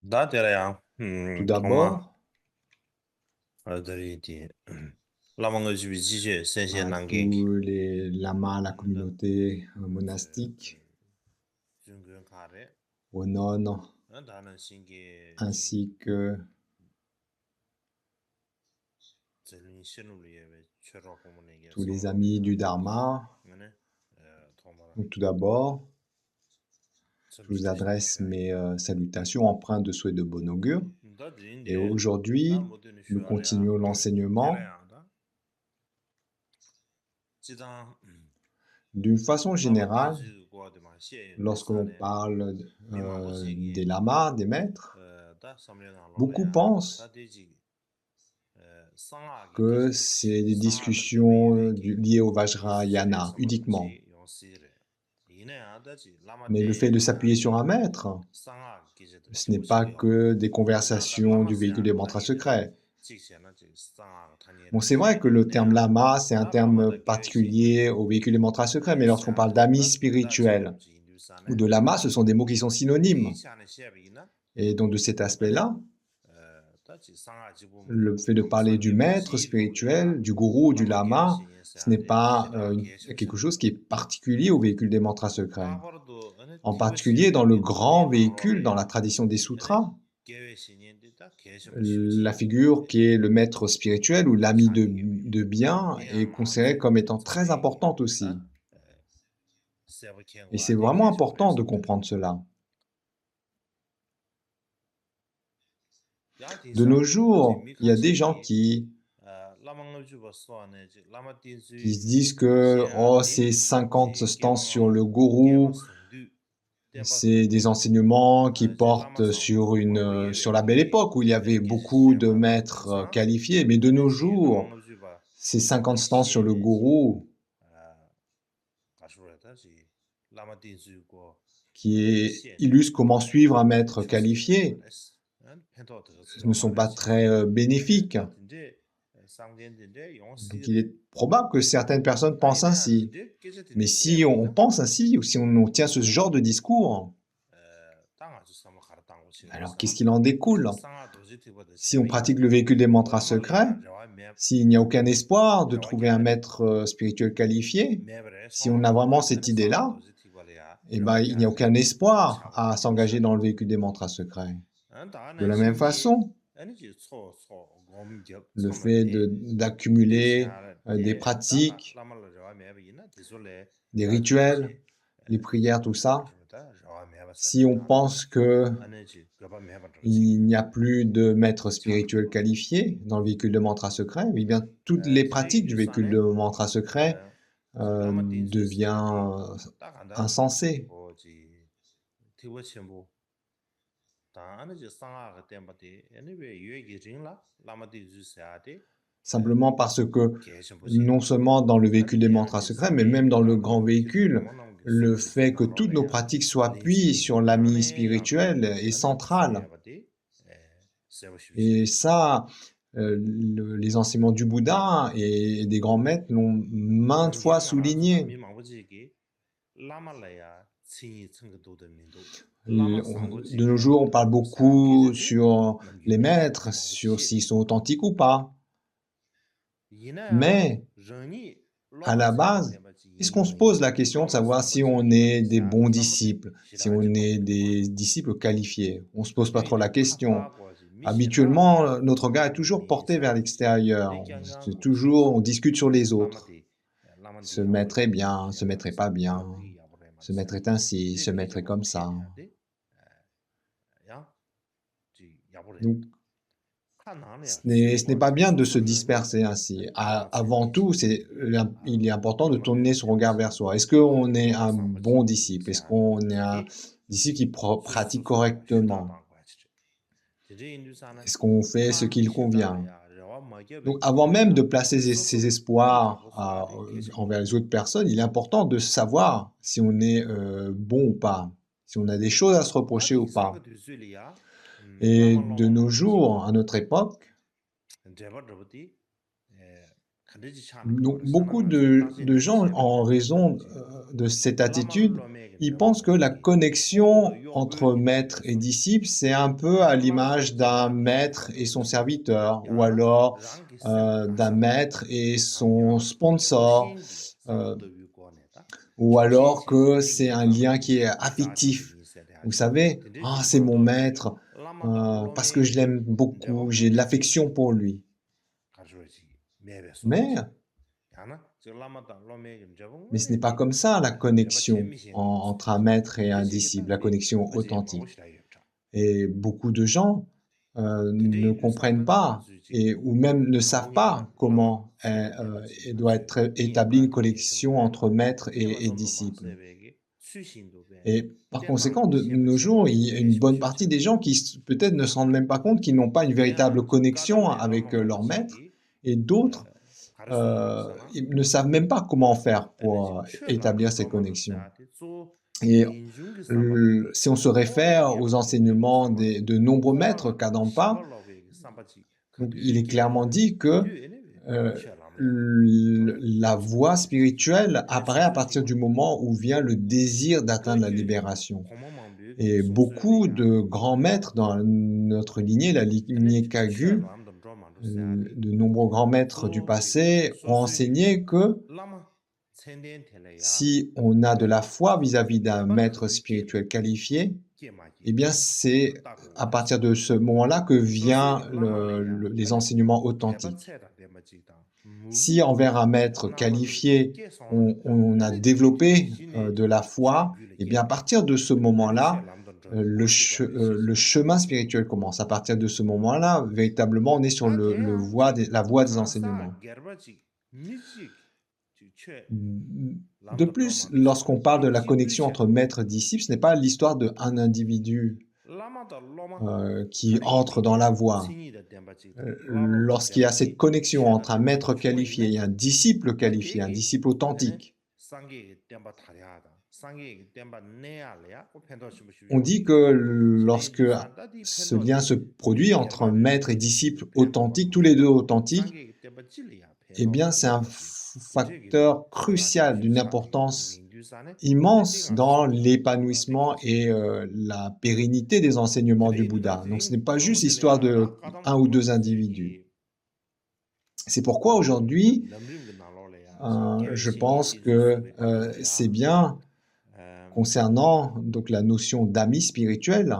Da derrière, Tout comment d'abord, dit Lamang Jibiji, Saint-Jean à Nangengi, tous les lamas, la communauté monastique, Jungun Kare, aux nonnes, Dana Shingi, ainsi que Zelin Shenuli, Cherokumunia, tous les Songoli, amis du Dharma. Tomara, Donc, tout d'abord, je vous Salutation. adresse mes salutations empreintes de souhaits de bon augure. Da Et Dinde, Da aujourd'hui, Modern nous Shuaria, continuons l'enseignement. Derrière, Jidan, D'une façon Lama générale, Dinzu, Guadima, Xie, lorsque l'on Mesane, parle Mimambo des Zigi, lamas, des maîtres, Da Samlena beaucoup Lolea, Da pensent Deji. Sangha ki que keje c'est des sangha la tebe discussions yue ki liées au nisire Vajrayana samar uniquement. chi yon sire ine ya da ji lama Mais le fait de de ya s'appuyer sur ki un maître, sangha keje de ce n'est chibu pas shige yo que des ina da conversations lama du se véhicule ya des mantras tani de secrets. chik se na ji sangha tani Bon, de c'est vrai que le ne terme ya lama, c'est un da lama terme da ge shi ni particulier au véhicule des mantras secrets, mais yin lorsqu'on sha parle de d'amis da da ji spirituels lam ji indu sa ou ne de lama, ce sont des mots qui sont yi synonymes. cha ne she bi na Et donc de cet ane aspect-là, da ji sangha ji bu le fait de yong parler san du ge bu maître ji ru le ya spirituel, du gourou ou du lama ge lama, shi yin ce sa n'est de pas shida ge shi quelque chose qui est particulier au véhicule des mantras secrets. 다버도 어느 En particulier dans le 디버시니 grand véhicule, dans la 메망로레야 tradition des 에네 sutras, 계획신인데다 la 계셔부시부지 figure qui est le maître spirituel ou l'ami 샤니게비 de bien est considérée 대야마지 comme étant très importante aussi. 전에기다 Et c'est 세버켄과데 vraiment important de 계셔브레스데 comprendre cela. De nos 야디송 jours, il y a des gens 미칸시기 라망노주버스와네 qui se 라마딘즈 disent que oh, c'est 시아데 50 지 stances sur 개방암 le gourou, 개바성두 c'est des 대바성두 enseignements qui 제 portent 라마성 sur la belle 마고예레기 époque où il y avait beaucoup de 에네기시제마데 maîtres 자 qualifiés. Mais de nos 아니지 jours, 라망노주바 ces 50 stances sur le 시에네지 gourou, 가슈라다지 라마딘즈고 qui 시에네 illustrent comment suivre un maître 추세 qualifié, 말레스 펜토드 ne 쓰요 sont pas 말레스 très bénéfiques. 다든지 상된데 Donc 용시레 il est probable que certaines personnes pensent 아니네 ainsi. 아든지 Mais 깨제든지 si on 깨비나 pense ainsi, ou si on tient ce genre de discours, 땅아주 삼아 가르땅고 alors 치르사 qu'est-ce qu'il en découle? 상아 도지티버드 Si on 제베이나 pratique le véhicule des mantras secrets, 라말레야 저와 매 s'il n'y a aucun espoir de 저와 trouver un 갸데 maître spirituel qualifié, 매브레 si on a 소마도 vraiment cette 아니 상아 idée-là, 도지티버리아 eh ben, 저와 il n'y a 갸데 aucun espoir à 차고도 s'engager dans 미샤네 le véhicule des mantras secrets. De 다는 la même 신기 façon, 아니지 소 곰겹 le fait 소마데 d'accumuler 디샤라 des 데 다가 pratiques, 라말라 저와 매비나 디솔레 des rituels, 다주지 les prières, tout ça, 주다 저와 si on 매바세다 pense que 아니지 그바 매바들지 il n'y a plus de maître spirituel 차르도 qualifié dans le véhicule de mantra secret, eh bien, toutes les 디제 pratiques du véhicule 인두산에 de mantra secret 라마 딘즈 시야데 devient 딱 안다 insensé. 뭐지 티워 첨부 다 아니지 상아가 템바데 anyway 유에기 링라 라마 딘즈 시야데 Simplement parce que 계셔보지 non seulement dans le véhicule 아니 des mantras 대한지 secrets, mais 상게 même dans le grand 라마 기도 véhicule, 고만남 게 le 소르디 fait que toutes nos 개망로래야 pratiques s'appuient 린시 sur l'ami 나네 라도 spirituel est 아니 central. 디소야바데 세워시비지 Et ça, les enseignements du Bouddha et des grands maîtres l'ont maintes fois 닝게 나라주다 souligné. 미망부지기 라말라야 친이 청거도도 민도 라마 De nos 상고지기 jours, on parle beaucoup 사케제데 sur les 남기게 maîtres, sur 미망부지 s'ils sont authentiques ou pas. 이나야 Mais 런이 à 로마 la 세아가 base, 템바지 est-ce qu'on se 이니마이 pose la question de 로마 savoir si 상고지 on est 이마이 des 샤 bons 삼로데 disciples, si on 시라가지 est 봄이고 des disciples qualifiés? On se pose pas trop la 에이네 question. 타타고지 미시나 Habituellement, notre regard est toujours 니 porté vers 사르지 l'extérieur. C'est 레경강 toujours, on 시지 discute sur les autres. 라마디 Ce 라마디 maître est 야보레 bien, ce maître est pas 야바레사 bien, 여기 야보레 ce 마레사 maître est ainsi, ce maître 데디게 est comme 뭐 ça. 피해야데 야 지 야보레 Donc, ce 칸나네야 n'est pas 수고지 bien de se 수고전이 disperser ainsi. Avant 라마센디 tout, il est important de tourner son regard vers soi. Est-ce qu'on est 로마 un bon 상고지 disciple? Est-ce qu'on est un 시아디 disciple qui pratique 수수수수 correctement? 슈다당 거지 제제 인두사나 Est-ce qu'on fait ce 칸 qu'il convient? 슈다야 저와 Donc, 마게베 avant même de 기도야 placer ses 소소 espoirs 티타고 소아데 envers 계셔보지 les autres personnes, il est important de savoir si on est bon ou pas, si on a des choses à se reprocher ou 다디 pas. 상가 되줄이야 Et de nos 라말라말라지 jours, à notre époque, 제바르버디 간데지 차는 donc 거를 beaucoup 사나마지 de 따지는 gens, 시에베 en 간데지 raison 버지 de cette attitude, ils pensent que la connexion entre maître et disciple, c'est un peu à l'image d'un maître et son serviteur, ou alors d'un maître et son sponsor, euh, ou alors que c'est un lien qui est affectif. Vous savez, ah, c'est mon maître, parce que je l'aime beaucoup, j'ai de l'affection pour lui. Mais, mais ce n'est pas comme ça la connexion entre un maître et un disciple, la connexion authentique. Et beaucoup de gens ne comprennent pas ou même ne savent pas comment doit être établie une connexion entre maître et disciple. Et par conséquent, de nos jours, il y a une bonne partie des gens qui peut-être ne se rendent même pas compte qu'ils n'ont pas une véritable connexion avec leur maître, et d'autres ils ne savent même pas comment faire pour établir ces connexions. Et si on se réfère aux enseignements de nombreux maîtres Kadampa, donc il est clairement dit que la voie spirituelle apparaît à partir du moment où vient le désir d'atteindre la libération. Et beaucoup de grands maîtres dans notre lignée, la lignée Kagyu, de nombreux grands maîtres du passé ont enseigné que si on a de la foi vis-à-vis d'un maître spirituel qualifié, eh bien c'est à partir de ce moment-là que viennent les enseignements authentiques. Si envers un maître qualifié, on a développé de la foi, eh bien à partir de ce moment-là, le chemin spirituel commence. À partir de ce moment-là, véritablement, on est sur la voie des enseignements. De plus, lorsqu'on parle de la connexion entre maître et disciple, ce n'est pas l'histoire d'un individu qui entre dans la voie. Lorsqu'il y a cette connexion entre un maître qualifié et un disciple authentique, on dit que lorsque ce lien se produit entre maître et disciple authentique, tous les deux authentiques, eh bien c'est un facteur crucial d'une importance immense dans l'épanouissement et la pérennité des enseignements du Bouddha. Donc ce n'est pas juste l'histoire de un ou deux individus. C'est pourquoi aujourd'hui, je pense que c'est bien concernant donc la notion d'ami spirituel,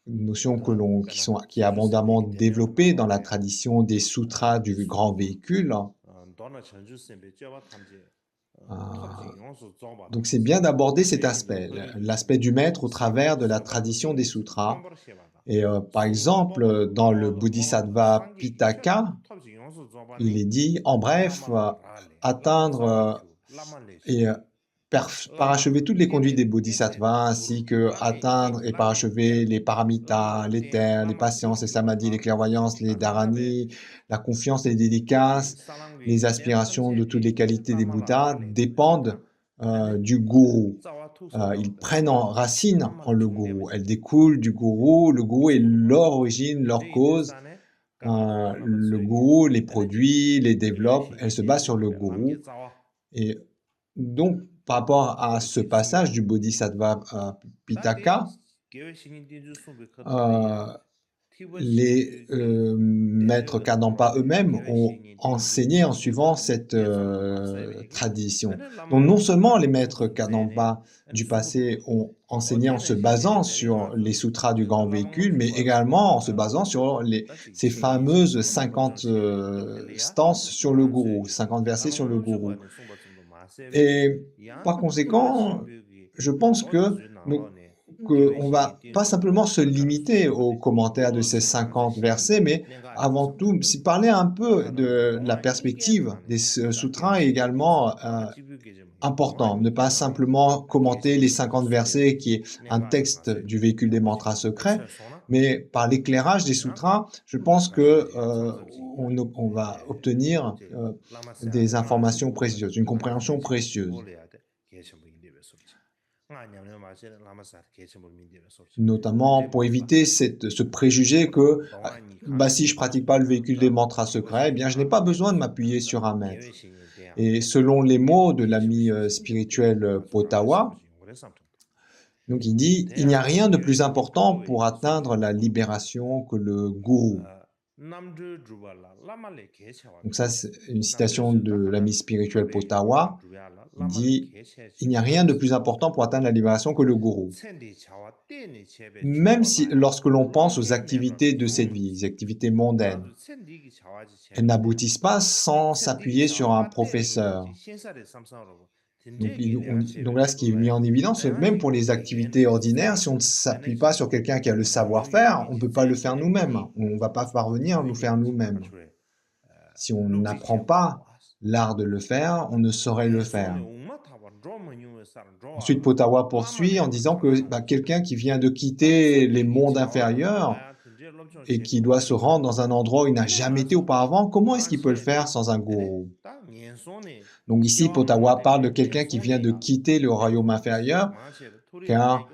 notion qui est abondamment développée dans la tradition des sutras du grand véhicule. Donc c'est bien d'aborder cet aspect, l'aspect du maître au travers de la tradition des sutras. Et par exemple, dans le Bodhisattva Pitaka, il est dit, en bref, atteindre et parachever toutes les conduites des bodhisattvas, ainsi que atteindre et parachever les paramitas, les terres, les patiences, les samadhis, les clairvoyances, les dharani, la confiance, les dédicaces, les aspirations de toutes les qualités des Bouddhas dépendent du gourou. Ils prennent racine en le gourou. Elles découlent du gourou. Le gourou est leur origine, leur cause. Le gourou les produit, les développe. Elles se basent sur le gourou. Et donc, par rapport à ce passage du Bodhisattva Pitaka, les maîtres Kadampa eux-mêmes ont enseigné en suivant cette tradition. Donc non seulement les maîtres Kadampa du passé ont enseigné en se basant sur les sutras du grand véhicule, mais également en se basant sur ces fameuses 50 stances sur le gourou, 50 versets sur le gourou. Et par conséquent, je pense qu'on ne va pas simplement se limiter aux commentaires de ces 50 versets, mais avant tout, parler un peu de la perspective des sutras est également important. Ne pas simplement commenter les 50 versets qui est un texte du véhicule des mantras secrets, mais par l'éclairage des sutras, je pense que on va obtenir des informations précieuses, une compréhension précieuse. Notamment pour éviter ce préjugé que si je pratique pas le véhicule des mantras secrets, eh bien je n'ai pas besoin de m'appuyer sur un maître. Et selon les mots de l'ami spirituel Potawa, donc il dit, il n'y a rien de plus important pour atteindre la libération que le gourou. Donc ça, c'est une citation de l'ami spirituel Potawa. Il dit, il n'y a rien de plus important pour atteindre la libération que le gourou. Même si, lorsque l'on pense aux activités de cette vie, les activités mondaines, elles n'aboutissent pas sans s'appuyer sur un professeur. Donc là, ce qui est mis en évidence, même pour les activités ordinaires, si on ne s'appuie pas sur quelqu'un qui a le savoir-faire, on ne peut pas le faire nous-mêmes. On ne va pas parvenir à le faire nous-mêmes. Si on n'apprend pas l'art de le faire, on ne saurait le faire. Ensuite, Potawa poursuit en disant que quelqu'un qui vient de quitter les mondes inférieurs et qui doit se rendre dans un endroit où il n'a jamais été auparavant, comment est-ce qu'il peut le faire sans un gourou? Donc ici, Potawa parle de quelqu'un qui vient de quitter le royaume inférieur, car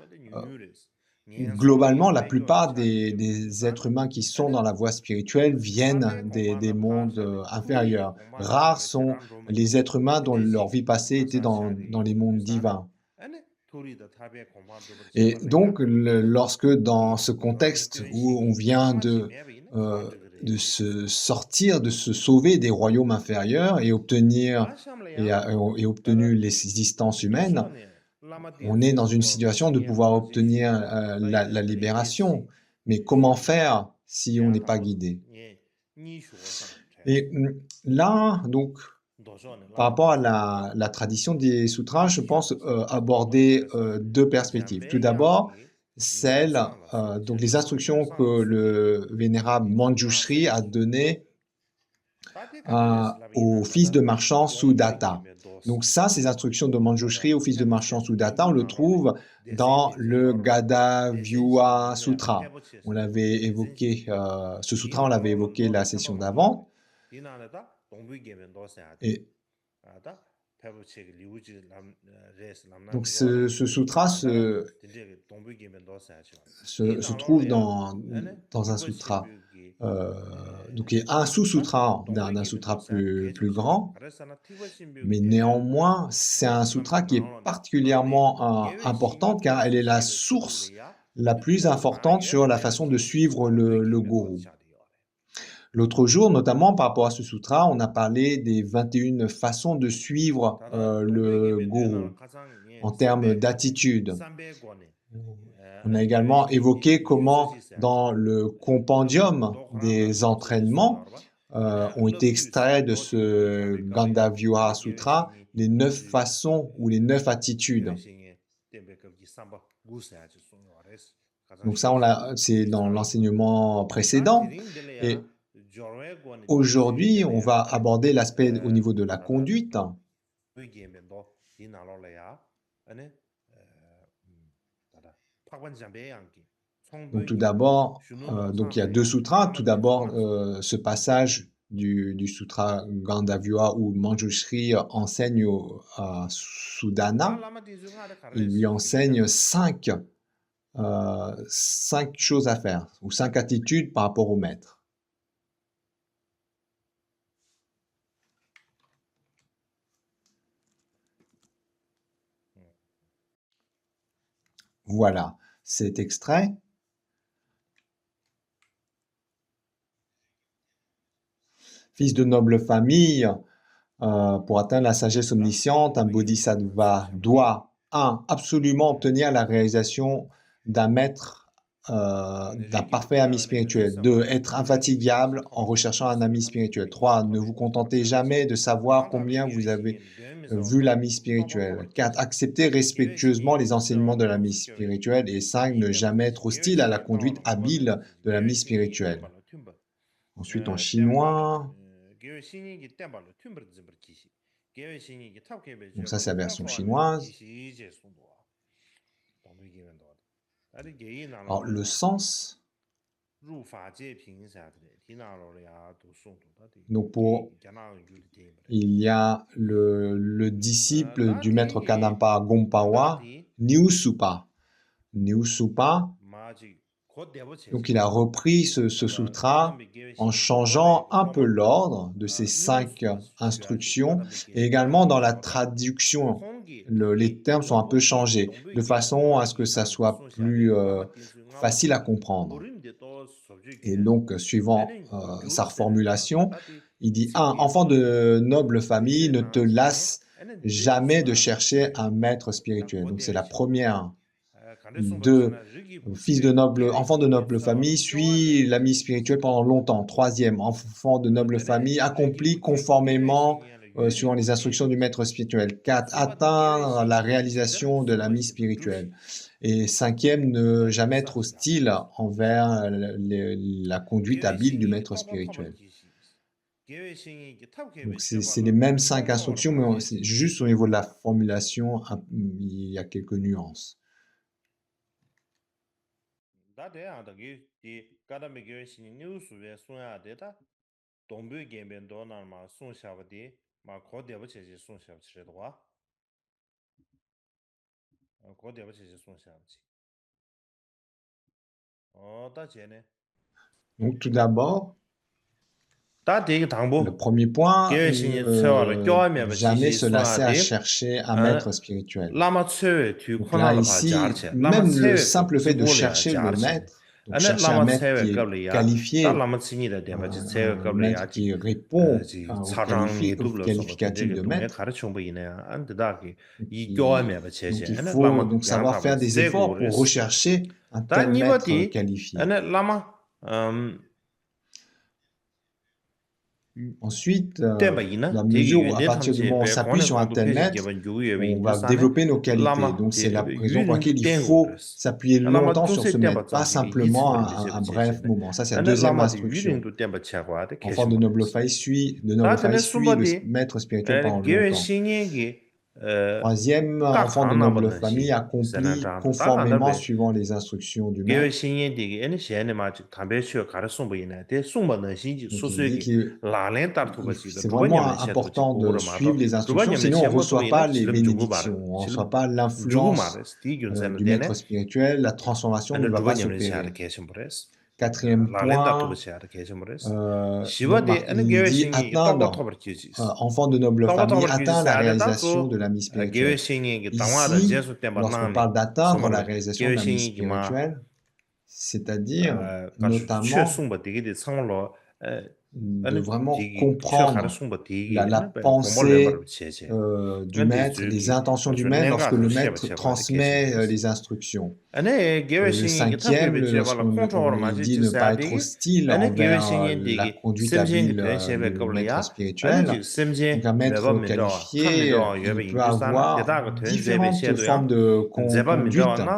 globalement, la plupart des êtres humains qui sont dans la voie spirituelle viennent des mondes inférieurs. Rares sont les êtres humains dont leur vie passée était dans les mondes divins. Et donc, lorsque dans ce contexte où on vient de se sortir, de se sauver des royaumes inférieurs et obtenu l'existence humaine, on est dans une situation de pouvoir obtenir la libération. Mais comment faire si on n'est pas guidé? Et là, donc, par rapport à la tradition des sutras, je pense aborder deux perspectives. Tout d'abord, donc les instructions que le vénérable Manjushri a données au fils de marchand Sudatta. Donc ça, ces instructions de Manjushri au fils de marchand Sudatta, on le trouve dans le Gadavyuha Sutra. On l'avait évoqué, ce sutra, on l'avait évoqué la session d'avant. Et donc ce sutra se trouve dans un sutra. Donc il y a un sous-sutra d'un sutra plus grand, mais néanmoins c'est un sutra qui est particulièrement important car elle est la source la plus importante sur la façon de suivre le gourou. L'autre jour, notamment par rapport à ce sutra, on a parlé des 21 façons de suivre le gourou en termes d'attitude. On a également évoqué comment, dans le compendium des entraînements, ont été extraits de ce Gandavyuha Sutra les 9 façons ou les 9 attitudes. Donc ça, c'est dans l'enseignement précédent. Et aujourd'hui, on va aborder l'aspect au niveau de la conduite. Donc tout d'abord, donc il y a deux sutras. Tout d'abord, ce passage du sutra Gandavyuha où Manjushri enseigne à Sudana. Il lui enseigne 5 choses à faire ou 5 attitudes par rapport au maître. Voilà cet extrait. Fils de noble famille, pour atteindre la sagesse omnisciente, un bodhisattva doit 1. Absolument obtenir la réalisation d'un maître, d'un parfait ami spirituel. 2. Être infatigable en recherchant un ami spirituel. 3. Ne vous contentez jamais de savoir combien vous avez vu l'ami spirituel. 4. Accepter respectueusement les enseignements de l'ami spirituel. Et 5. Ne jamais être hostile à la conduite habile de l'ami spirituel. Ensuite, en chinois. Donc ça, c'est la version chinoise. Alors, le sens. Donc, il y a le disciple du maître Kadampa Gompawa, Niusupa. Niusupa Donc, il a repris ce sutra en changeant un peu l'ordre de ces 5 instructions et également dans la traduction. Les termes sont un peu changés de façon à ce que ça soit plus facile à comprendre. Et donc, suivant sa reformulation, il dit 1. Enfant de noble famille, ne te lasse jamais de chercher un maître spirituel. Donc, c'est la première. 2. Enfant de noble famille, suis l'ami spirituel pendant longtemps. 3e, enfant de noble famille, accomplis conformément suivant les instructions du maître spirituel. 4. Atteindre la réalisation de l'ami spirituel. Et 5e, ne jamais être hostile envers la conduite habile du maître spirituel. Donc, c'est les mêmes 5 instructions, mais c'est juste au niveau de la formulation, il y a quelques nuances. Donc, tout d'abord, le premier point, jamais se lasser à chercher un maître spirituel. Donc là, ici, même le simple fait de chercher le maître, donc chercher un maître qui est qualifié, un maître qui répond au qualificatif de maître. Donc, il faut donc savoir faire des efforts pour rechercher un tel maître qualifié. Ensuite, la mesure où, à partir du moment où on s'appuie sur un tel maître, on va développer nos qualités. Donc, c'est la raison pour laquelle il faut s'appuyer longtemps sur ce maître, pas simplement un bref moment. Ça, c'est la deuxième instruction. Enfant de noble famille, suis le maître spirituel pendant longtemps. Troisième, enfant de noble famille, accomplit conformément suivant les instructions du maître. Donc, il dit que c'est vraiment important de suivre les instructions, sinon on ne reçoit pas les bénédictions, on ne reçoit pas l'influence du maître spirituel, la transformation ne va pas s'opérer. Quatrième point, il dit atteindre, enfant de noble famille, atteindre la réalisation de l'ami spirituel. Ici, lorsqu'on parle d'atteindre la réalisation de l'ami spirituel, c'est-à-dire notamment de vraiment comprendre la pensée du maître, les intentions du maître lorsque le maître transmet les instructions. Le 5e, lorsqu'on dit ne pas être hostile envers la conduite habile du maître spirituel. Donc un maître qualifié, il peut avoir différentes formes de conduite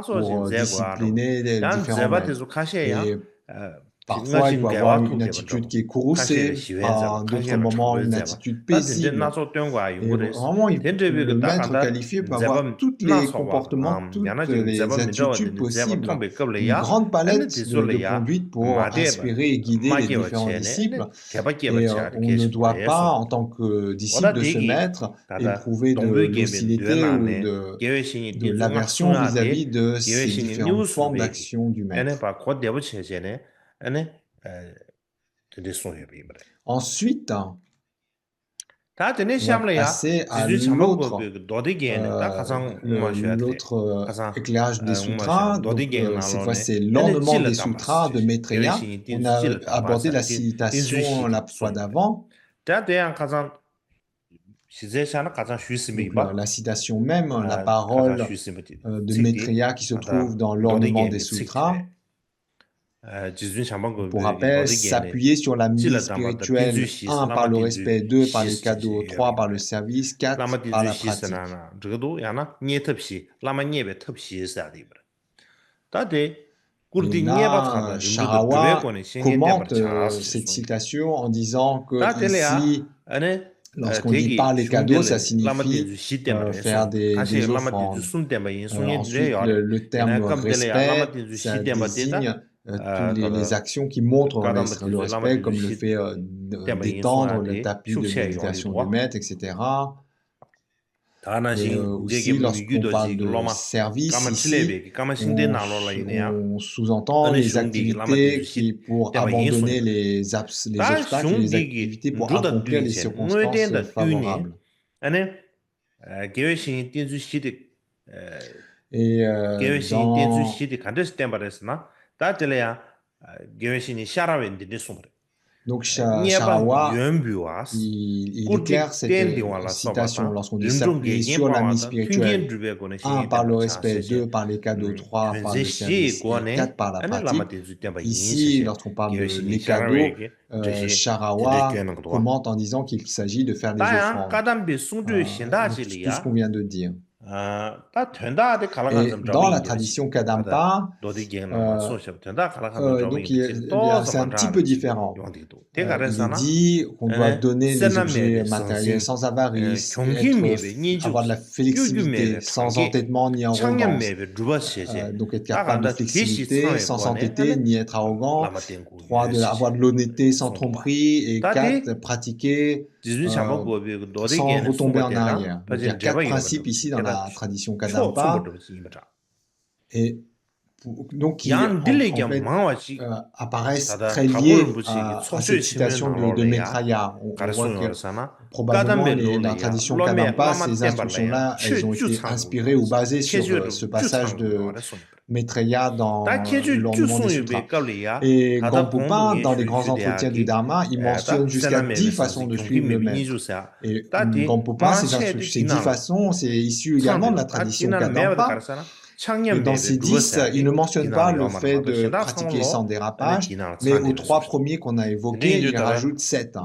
pour discipliner les différents maîtres. Et parfois, il peut avoir une attitude qui est courroucée, à d'autres moments, une attitude paisible. Et vraiment, le maître qualifié peut avoir tous les comportements, toutes les attitudes possibles, une grande palette de conduite pour inspirer et guider les différents disciples. Et on ne doit pas, en tant que disciple de ce maître, éprouver de l'hostilité ou de l'aversion vis-à-vis de ces différentes formes d'action du maître. Ensuite, on va passer à l'autre éclairage des sutras. Donc, cette fois, c'est l'ornement des sutras de Maitreya. On a abordé la citation la fois d'avant. Donc, la citation même, la parole de Maitreya qui se trouve dans l'ornement des sutras. Pour rappel, s'appuyer sur l'ami spirituel, 1 par le respect, 2 par les cadeaux, 3 par le service, 4 par la pratique. Et là, Sharawa commente cette citation en disant que ici, lorsqu'on dit par les cadeaux, ça signifie faire des offrandes. Ensuite, le terme respect, ça désigne toutes les actions qui montrent le respect, comme le fait d'étendre le tapis de méditation du maître, etc. Et aussi, lorsqu'on parle de service, ici, on sous-entend les activités qui, pour abandonner les obstacles et les activités pour accomplir les circonstances favorables. Et dans donc Sharawa, il éclaire cette citation lorsqu'on dit s'appuyer sur l'ami spirituel. 1 par le respect, 2 par les cadeaux, 3 par le service et 4 par la pratique. Ici, lorsqu'on parle de les cadeaux, Sharawa commente en disant qu'il s'agit de faire des offrandes. Donc, tout ce qu'on vient de dire. Et dans la tradition Kadampa, donc c'est un petit peu différent. Il est dit qu'on doit donner des objets matériels sans avarice, avoir de la flexibilité, sans entêtement ni arrogance. Donc être capable de flexibilité, sans s'entêter ni être arrogant. 3, avoir de l'honnêteté sans tromperie. Et 4, pratiquer sans retomber en arrière. Donc, il y a 4 principes ici dans la tradition Kadampa. Et donc, qui en fait, apparaissent très liés à cette citation de Maitreya. On voit que probablement la tradition Kadampa, ces instructions-là, elles ont été inspirées ou basées sur ce passage de Maitreya dans l'Ornement des Sutras. Et Gampopa, dans les grands entretiens du Dharma, il mentionne jusqu'à 10 façons de suivre le maître. Et Gampopa, ces 10 façons, c'est issu également de la tradition Kadampa. Et dans ces 10, il ne mentionne pas le fait de pratiquer sans dérapage, mais aux 3 premiers qu'on a évoqués, il rajoute 7.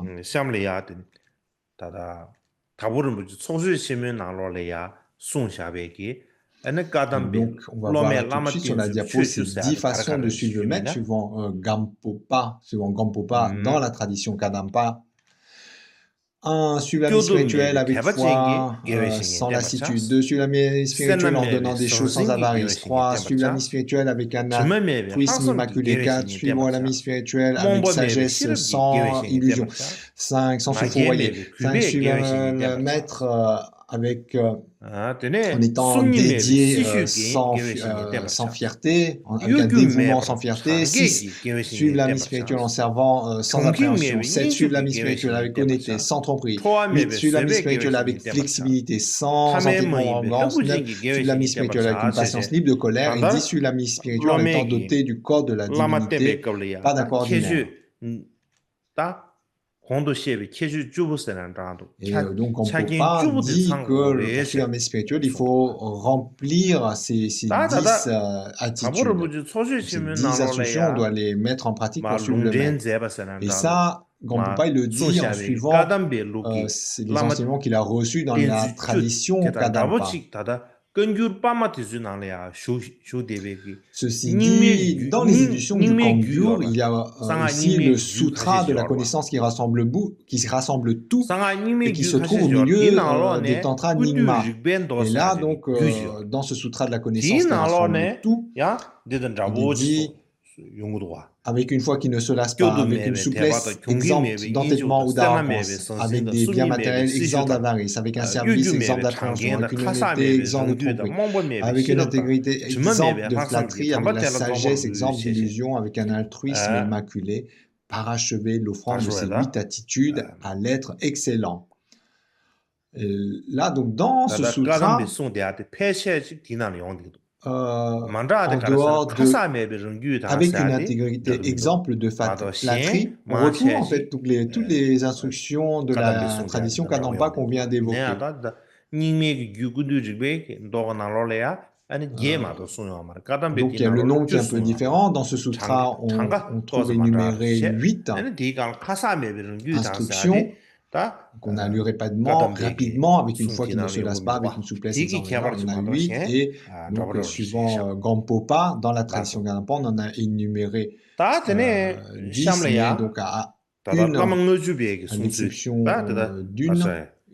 Donc, on va voir là tout de suite sur la diapo ces 10 façons de suivre le maître suivant Gampopa dans la tradition Kadampa. 1. Suivre l'ami spirituel avec foi, sans lassitude. 2. Suivre l'ami spirituel en donnant des choses sans avarice. 3. Suivre l'ami spirituel avec un altruisme immaculé. 4. Suivre l'ami spirituel avec sagesse, sans illusion. 5. Sans se fourvoyer. 5. Suivre le maître avec en étant dédié sans fierté, avec un dévouement sans fierté. 6. Suivre l'ami spirituel en servant sans appréhension. 7. Suivre l'ami spirituel avec honnêteté, sans tromperie. 8. Suivre l'ami spirituel avec flexibilité, sans entêtement ou arrogance. 9. Suivre l'ami spirituel avec une patience libre de colère. Et 10. Suivre l'ami spirituel en étant doté du corps de la divinité, pas d'un corps ordinaire. Et donc, on ne peut pas dire que pour suivre l'ami spirituel, il faut remplir ces 10 attitudes. Ces 10 instructions, on doit les mettre en pratique pour suivre le maître. Et ça, Gampopa, il le dit en suivant les enseignements qu'il a reçus dans la tradition Kadampa. Ceci dit, dans les éditions du Kangyur, il y a aussi le sutra de la connaissance qui rassemble tout et qui se trouve au milieu des tantras Nyingma. Et là, donc, dans ce sutra de la connaissance qui rassemble tout, il est dit avec une foi qui ne se lasse pas, avec une souplesse exempte d'entêtement ou d'arrogance, avec des biens matériels exempts d'avarice, avec un service exempt d'appréhension, avec une honnêteté exempte de tromperie, avec une intégrité exempte de flatterie, avec la sagesse exempte d'illusion, avec un altruisme immaculé, parachever l'offrande de ces 8 attitudes à l'être excellent. Là, donc, dans ce sutra, en dehors avec une intégrité exemple de flatterie, on retrouve en fait toutes les instructions de la tradition Kadampa qu'on vient d'évoquer. Donc il y a le nombre qui est un peu différent. Dans ce sutra, on trouve énuméré 8 instructions qu'on a lu rapidement, avec une foi qui ne se lasse pas, avec une souplesse exemplaire. On en a 8. Et donc, suivant Gampopa, dans la tradition Kadampa, on en a énuméré 10, mais donc à l'exception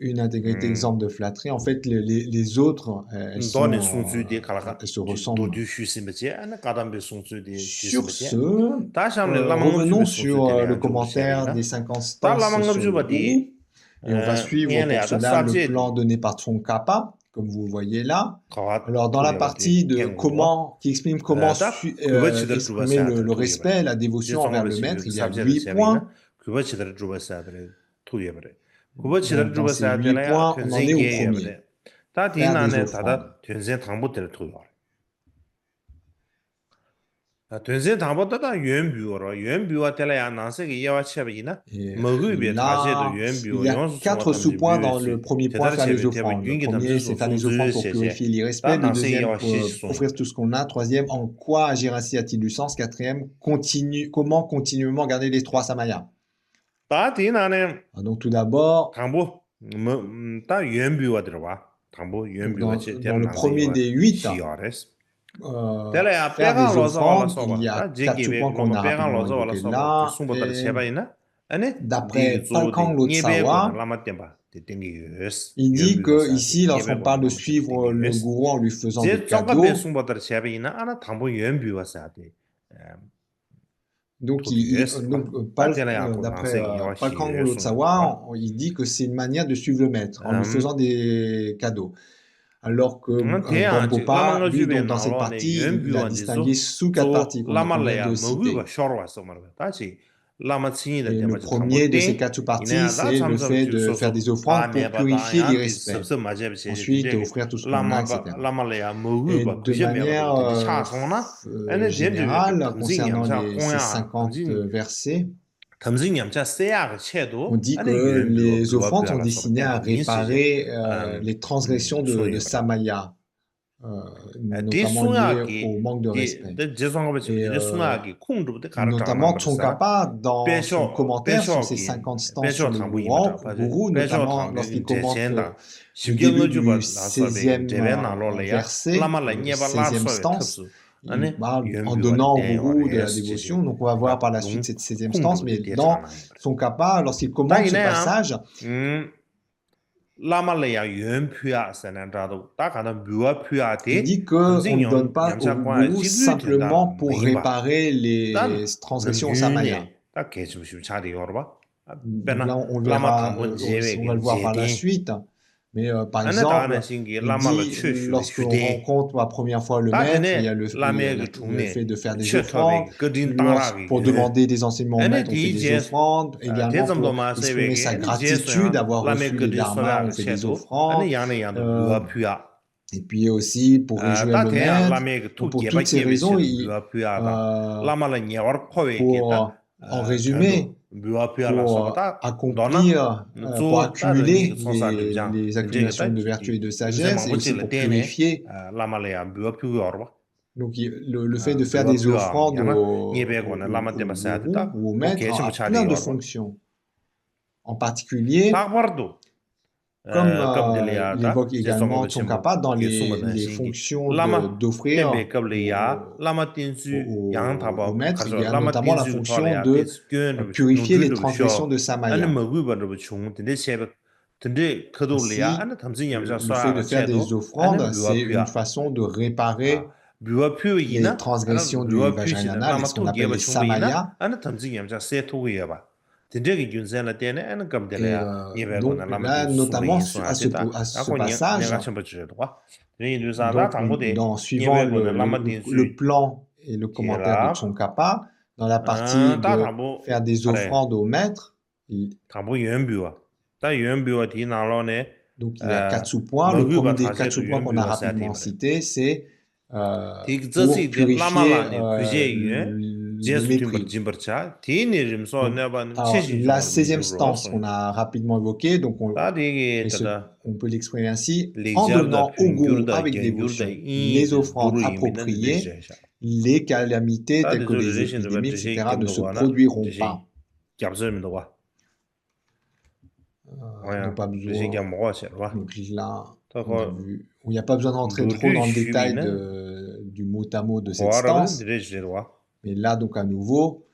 une intégrité exempte de flatterie. En fait, les autres, elles se ressemblent. Sur ce, revenons sur le commentaire des 50 stances sur le Guru. Et on va suivre pour cela le plan donné par Tsongkhapa, comme vous voyez là. Alors, dans la partie qui exprime comment exprimer le respect, la dévotion envers le maître, il y a 8 points. Donc, dans ces 8 points, on en est au premier. Faire des offrandes. Et là, il y a 4 sous-points dans le premier point, faire les offrandes. Le premier, c'est faire les offrandes pour purifier l'irrespect. Le deuxième, pour offrir tout ce qu'on a. Troisième, en quoi agir ainsi a-t-il du sens. Quatrième, comment continuellement garder les 3 samayas. Donc tout d'abord, dans le premier des 8, faire des offrandes, il y a 4 sous-points qu'on a rapidement évoqués là. D'après Palkang Lotsawa, il dit que ici, lorsqu'on parle de suivre le gourou en lui faisant des cadeaux, donc d'après Palkang Lotsawa, il dit que c'est une manière de suivre le maître en lui faisant des cadeaux. Alors que Gampopa, lui, donc, dans cette partie, il a distingué sous 4 parties qu'on vient de citer. Et le premier de ces 4 sous-parties, c'est le fait de faire des offrandes pour purifier l'irrespect. Ensuite, offrir tout ce qu'on a, etc. Et de manière générale, concernant ces 50 versets, on dit que les offrandes sont destinées à réparer les transgressions de Samaya, notamment liées au manque de respect. Et, notamment Tsongkhapa, dans son commentaire sur ces 50 stances sur le gourou, notamment lorsqu'il commente le début du 16e verset, 16e stance, il parle en donnant au gourou de la dévotion. Donc on va voir par la suite cette 16e stance, mais dans Tsongkhapa, lorsqu'il commente ce passage, il dit qu'on ne donne pas au gourou simplement pour réparer les transgressions au samaya. Là, on verra, on va le voir par la suite. Mais par exemple, il dit, lorsqu'on rencontre la première fois le maître, il y a le fait de faire des offrandes. Pour demander des enseignements au maître, on fait des offrandes. Également, pour exprimer sa gratitude d'avoir reçu les dharmas, on fait des offrandes. Et puis aussi, pour réjouir le maître. Donc, pour toutes ces raisons, en résumé, pour accomplir, pour accumuler les accumulations de vertu et de sagesse, et aussi pour purifier. Donc le fait de faire des offrandes au maître a plein de fonctions. En particulier, comme l'évoque également Tsongkhapa dans les fonctions d'offrir au maître, il y a notamment la fonction de purifier les transgressions de Samaya. Aussi, le fait de faire des offrandes, c'est une façon de réparer les transgressions du Vajrayana, ce qu'on appelle les Samaya. Et donc là, notamment à ce passage, donc, suivant le plan et le commentaire de Tsongkhapa, dans la partie de faire des offrandes au maître, donc il y a 4 sous-points. Le premier des 4 sous-points qu'on a rapidement cités, c'est pour purifier le mépris. La 16e stance qu'on a rapidement évoquée, donc on peut l'exprimer ainsi, en donnant au gourou avec dévotion les offrandes appropriées, les calamités telles que les épidémies, etc. ne se produiront pas. Pas besoin. Donc là, on a vu, il n'y a pas besoin d'entrer trop dans le détail du mot à mot de cette stance. Mais là, donc à nouveau,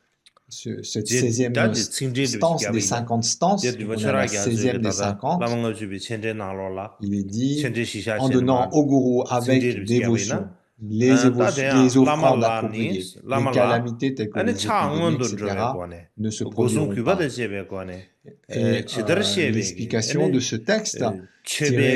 cette 16e stance des 50 stances, on a la 16e des 50, il est dit, en donnant au gourou avec dévotion les offrandes 라말라니 appropriées, les 라말라 calamités telles que 아니 les épidémies, 창원도 좀 etc., 거네 ne se 고송 produiront 규바도 pas. 제베 거네 Et 제대로 시에베기 l'explication de ce texte, tiré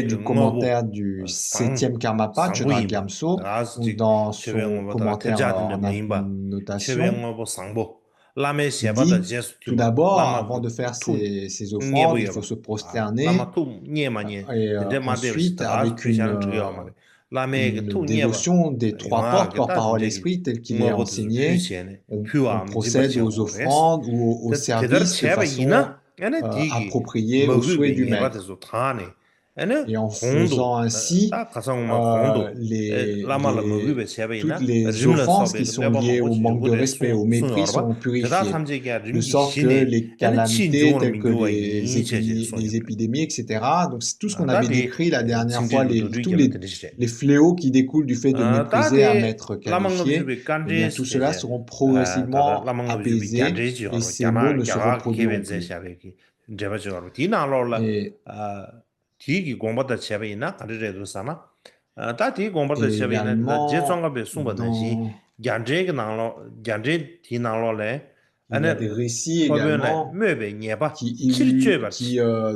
최백의 du 응어부 commentaire du 상 7e Karmapa, Chodra 상부임바 Gyamso, 나스 ou 즉 dans son 최백응어보다 commentaire 대자든데 en 뭐임바 annotation, 최백응어보 상부 라메 il 시에바다 dit, 제수 tout 튜마 d'abord, 라마 avant de faire 투 ces offrandes, il faut 녜부여바 se prosterner, 라마 투 녜마니 et 근데 마데브시 ensuite, 다스 avec 퓨샤는 트리어 말에 라메게 une 투 녜바 dévotion des trois portes, 영화게 corps, parole, 따든지 esprit, tel qu'il est 응어보도 enseigné, 퓨시에네 on 퓨암 procède aux 지버치고 그랬어 offrandes ou au 제대로 service de 제바 façon 이나 에네 디기 appropriée aux souhaits 먹으비 du maître. 녜바데서 타네 에네 Et en 공도 faisant ainsi, 딱 가상만 공도 라말라 먹으비 제바 toutes 이나 les 림라 offenses 서베 qui sont 내가 liées au 먹고 manque de 지고래 respect, au 순 mépris 여러바 sont 대다 purifiées, 삼제기야 de 림기 sorte que 신에 les 에네 calamités 친종을 telles que 민교와 이니체제 les 손이 épidémies, etc. Donc c'est tout ce qu'on avait 다디 décrit la dernière fois, 징질도 tous 드리게 되시래 les fléaux qui découlent du fait de mépriser un 다디 maître qualifié, 라망업주비 eh bien tout cela 간제스테제 seront 다다 progressivement 라망업주비 apaisés 간제지요 et ces maux ne se 갸나 reproduiront plus. 케벤제샤베기 제바지요 디나로라 Et, 디기 공부다 제베이나 가르레도 사나 다디 공부다 et 제베이나 다 également, 제송가베 숨바다시 dans 간제게 나로 간제 디나로레 il y a 아니 des récits 포변에 également 메베 녜바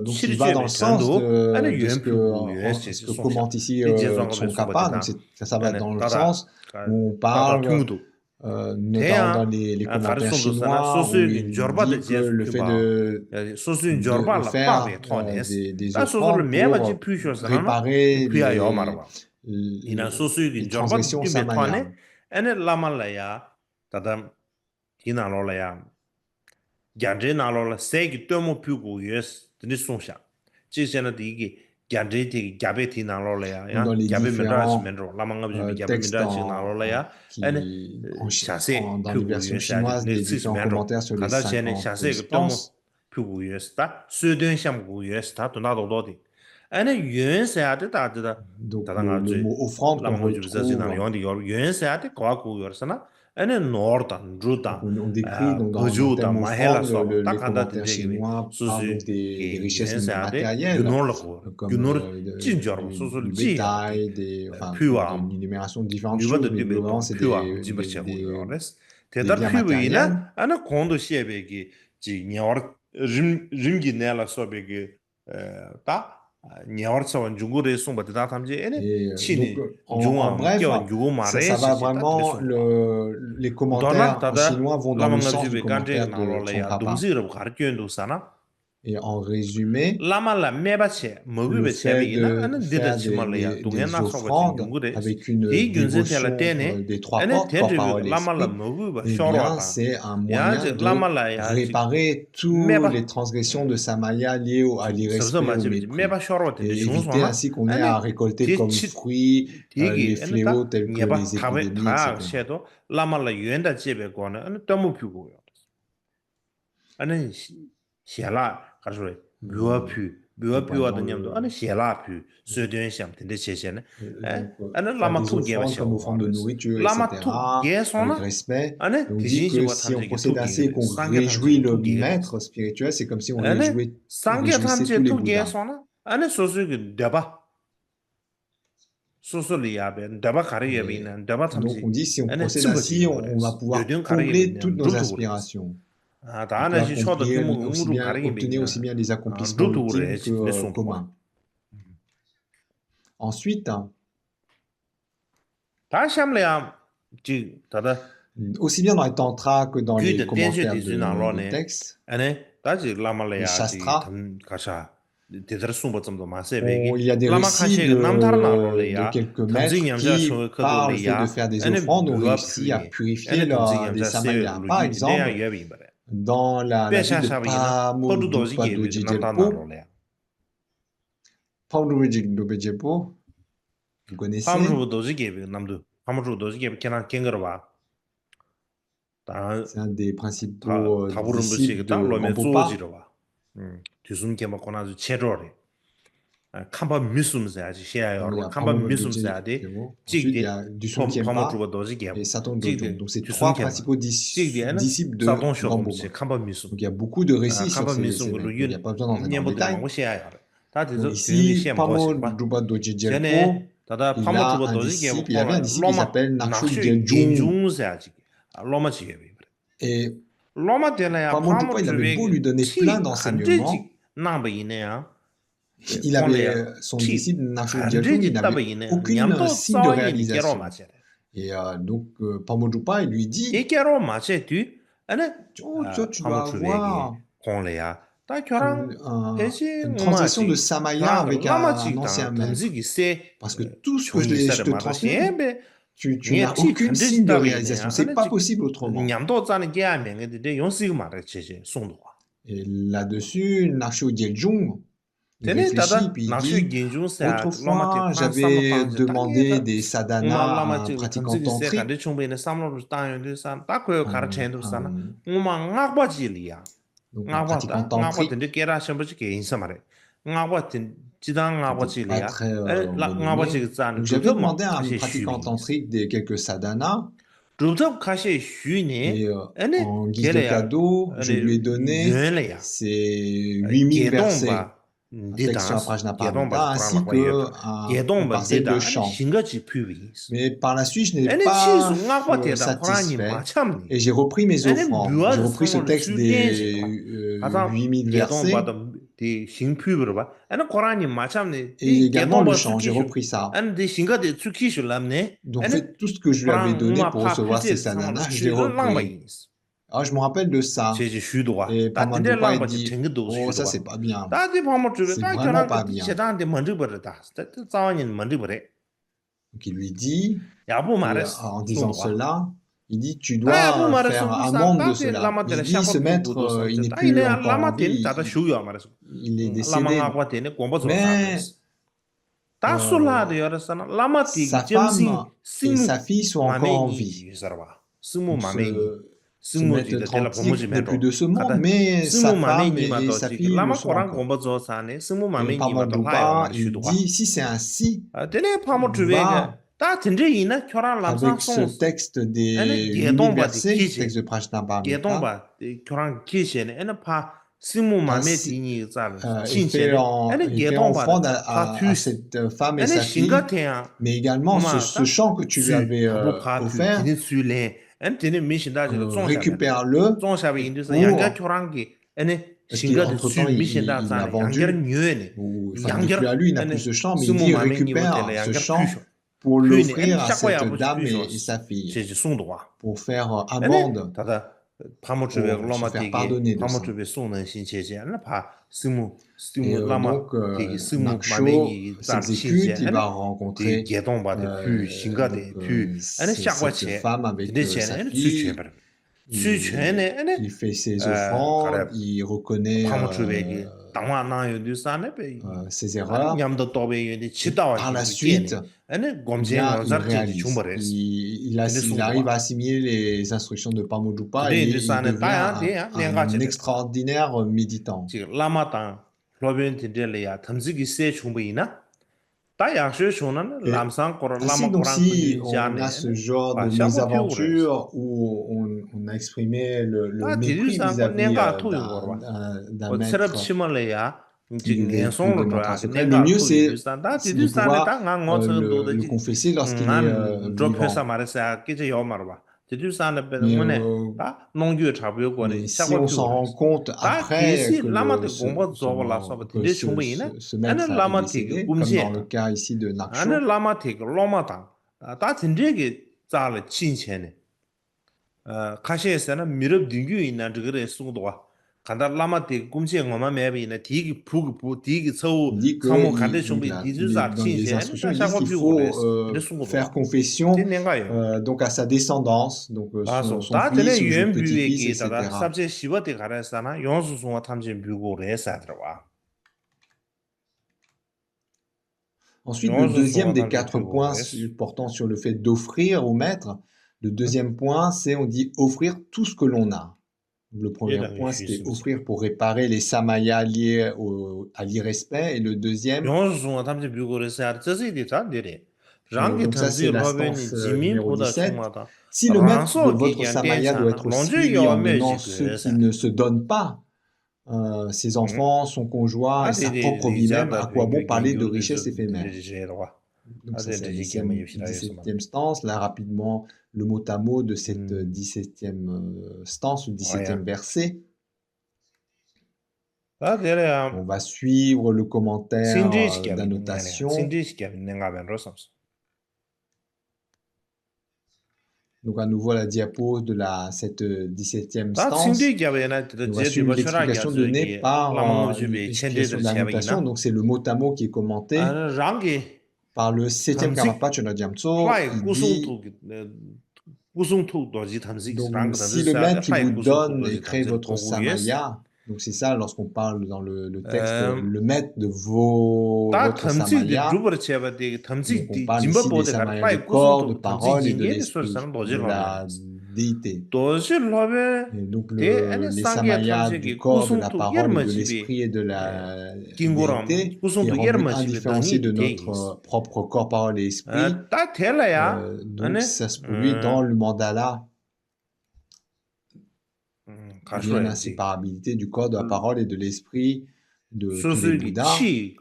donc qui va dans le sens de ce que commente ici Tsongkhapa. Donc ça va dans le sens où on parle, notamment dans les commentaires chinois, où il dit que le fait de faire des offrandes pour réparer les transgressions samaya. 에네 라말라야 다담 디나로라야 간제 나로라 세기 떠모 피고 예스 드니 송샤 지세나 디기 간제 디 갸베 디나로라야 야 Dans les 갸베 différents 메드라시 멘로 라망가비 갸베 textes 메드라시 나로라야 에네 샤세 dans les versions chinoises, les différents commentaires sur les 간다체네 50 샤세 그 떠모 dispenses. 피고 예스다 스든 샴고 예스다 또 나도 도디 에네 유엔세아데 다드다 Donc le mot offrande qu'on retrouve, on décrit donc dans le terme offrande les commentaires chinois parlent donc des richesses matérielles, comme du bétail, une énumération de différentes choses, mais globalement c'est des biens matériels. Et en bref, ça va vraiment, les commentaires en chinois vont dans le sens du commentaire de Tsongkhapa. Et en résumé, le fait de faire des offrandes avec une dévotion des trois portes, corps, parole et esprit, eh bien, c'est un moyen de réparer toutes les transgressions de Samaya liées à l'irrespect, au mépris, et éviter ainsi qu'on ait à récolter comme fruits les fléaux tels que les épidémies, etc. 가르소래 묘화표 냠도 아니 셰라표 스드엔샴 텐데 체체네 아니 라마투 게바샤 comme offrande de nourriture, etc., avec respect. Et on dit que si on procède ainsi et qu'on réjouit le maître spirituel, c'est comme si on réjouissait tous les Bouddhas. 아니 소수기 데바 소소리야베 데바 가리야베는 데바 Donc 탐지 on dit si on procède ainsi, on va pouvoir combler toutes nos aspirations. On peut obtenir aussi bien des accomplissements ultimes que communs. Ensuite, aussi bien dans les tantras que dans les commentaires de textes, les shastras, il y a des récits de quelques maîtres qui, par le fait de faire des offrandes, ont réussi à purifier des samayas. Par exemple, dans la ville de Pamudupa vous connaissez? C'est un des principaux disciples de Rampopa. 칸바 미숨세야지 시야요 칸바 미숨세야데 ensuite il y a du Tsongkhapa et Saton Dojong. Donc c'est trois principaux disciples de Rampopa. Donc il y a beaucoup de récits sur ces maîtres, donc il n'y a pas besoin d'entrer dans le détail. Donc ici, Pamudupa Doji Jelpo, 다다 il 파모 a 주버 un 도지 disciple, il avait un disciple qui 로마 s'appelle Naksho 낚시 Gyaltsung. 인중세야지 로마 지게 Et 로마 때라야 Pamod 파모 Jupa, il avait beau 주베 lui donner plein 티 d'enseignements, 간제지 나바이네야 il avait 콘레야 son 티 disciple Naksho Gyaltsung, il 간제지 n'avait 따바이네 aucune 냠도 signe de 싸이니 게로 réalisation. 마체 Et donc Pamod Jupa, il lui dit, 이 게로 마체 뒤 아니 oh, tu 파모 dois 주베게 avoir 콘레야 다 교랑 배지 une translation de 우마지 Samaya avec un ancien maître. 던지기 세 Parce que tout ce que je te transmets, 말하시에 tu n'as aucune signe de réalisation. C'est pas possible autrement. 냠도 짜는 게 아명인데 용식 말했지 송도와 Et là-dessus, Naksho Gyaltsung, il 되네 réfléchit, 다다 puis il 낚시 dit, 긴중세 autrefois, j'avais demandé des sadhanas à un pratiquant tantrique, 간데 충분히 삼로를 따는데 딱 그거 가르쳐도 사나 un- 우마 ngak바지리야 donc un pratiquant ngak바다 tantrique ngak바인데 깨라 셔버지 게 인사 말해 ngak바tin 지당 qui n'était pas ngak바지리야 très renommé. ngak바지 짠 Donc j'avais demandé à un pratiquant tantrique quelques sadhanas, 루터 카시 슈니 et 아니 en guise de 걔래야 cadeau, je lui ai donné 연래야 ces 8000 versets, un texte sur la Prajnaparamita, ainsi qu'une parcelle de chant. Mais par la suite, je n'ai pas satisfait et j'ai repris mes offrandes. J'ai repris ce texte des 8000 versets et également le chant. J'ai repris ça. Donc, fait tout ce que je lui avais donné pour recevoir ces sadhanas, je l'ai repris. Alors, je me rappelle de ça. Et Pamod Jupa il dit, oh, ça, c'est pas bien. C'est vraiment pas bien. Donc, il lui dit, en disant cela, il dit, tu dois faire amende de cela. Il dit, ce maître, il n'est plus encore en vie, il est décédé. Mais sa femme et sa fille sont encore en vie. Donc, ce maître tantrique n'est plus de ce monde, mais sa femme et sa fille le sont encore. Et Pamod Jupa, il dit, si c'est ainsi, va avec ce texte des 8000 versets, texte de Prajnaparamita, et fait offrande à cette femme et sa fille, mais également ce chant que tu lui avais offert, récupère-le pour... Parce qu'entre-temps, il l'a vendu, ou enfin, il n'est plus à lui, il n'a plus ce chant, mais il dit récupère ce chant pour l'offrir à cette dame et sa fille, pour faire amende, pour se faire pardonner de ça. Et donc, Naksho s'exécute, il va rencontrer cette femme avec sa fille. Il fait ses offrandes, il reconnaît ses erreurs. Et par la suite, il réalise. Il arrive à assimiler les instructions de Pamod Jupa et il devient un extraordinaire méditant. Et ainsi, donc, si on a ce genre de mésaventure où on a exprimé le mépris vis-à-vis d'un maître qui est plus de notre un secret, le mieux c'est de pouvoir le confesser lorsqu'il est vivant. Mais si on s'en rend compte après que ce maître est décédé, comme dans le cas ici de Naksho, il dit que dans les instructions, ils disent qu'il faut faire confession donc à sa descendance, donc son fils ou son petit-fils, etc. Ensuite, le deuxième des 4 points portant sur le fait d'offrir au maître, le deuxième point, c'est on dit offrir tout ce que l'on a. Le premier point, c'était offrir pour réparer les samayas liés à l'irrespect. Et le deuxième, donc ça c'est l'instance numéro 17. Si le maître de votre samaya doit être suivi en menant ceux qui ne se donnent pas, ses enfants, son conjoint et sa propre vie même, à quoi bon parler de richesse éphémère? Donc ça, 아들 c'est la 내지 게임 유시라였어. 17e stance. Là, rapidement, le mot à mot de cette 음. 17e stance ou 17e 어야. verset. 아들이야. On va suivre le commentaire 신지시게 있는 게 아니야. d'annotation. 신지시게 있는 거 하면 로스. Donc à nouveau la diapo de cette 17e 다 stance. 신지시게 하면 On va suivre l'explication donnée par l'explication de l'annotation. Donc c'est le mot à mot qui est commenté 랑기 par le 7e Karmapa Chonajamtso. Il dit, donc si le maître qui vous donne et crée votre samaya, donc c'est ça lorsqu'on parle dans le texte, le maître de votre samaya, donc on parle ici des samayas de corps, de parole et de l'esprit, de la déité. Et donc les samayas du corps, de la parole et de l'esprit et de la déité, qui est rendu indifférencié de notre propre corps, parole et esprit, donc ça se produit dans le mandala. Il y a l'inséparabilité du corps, de la parole et de l'esprit de tous les Bouddhas. Et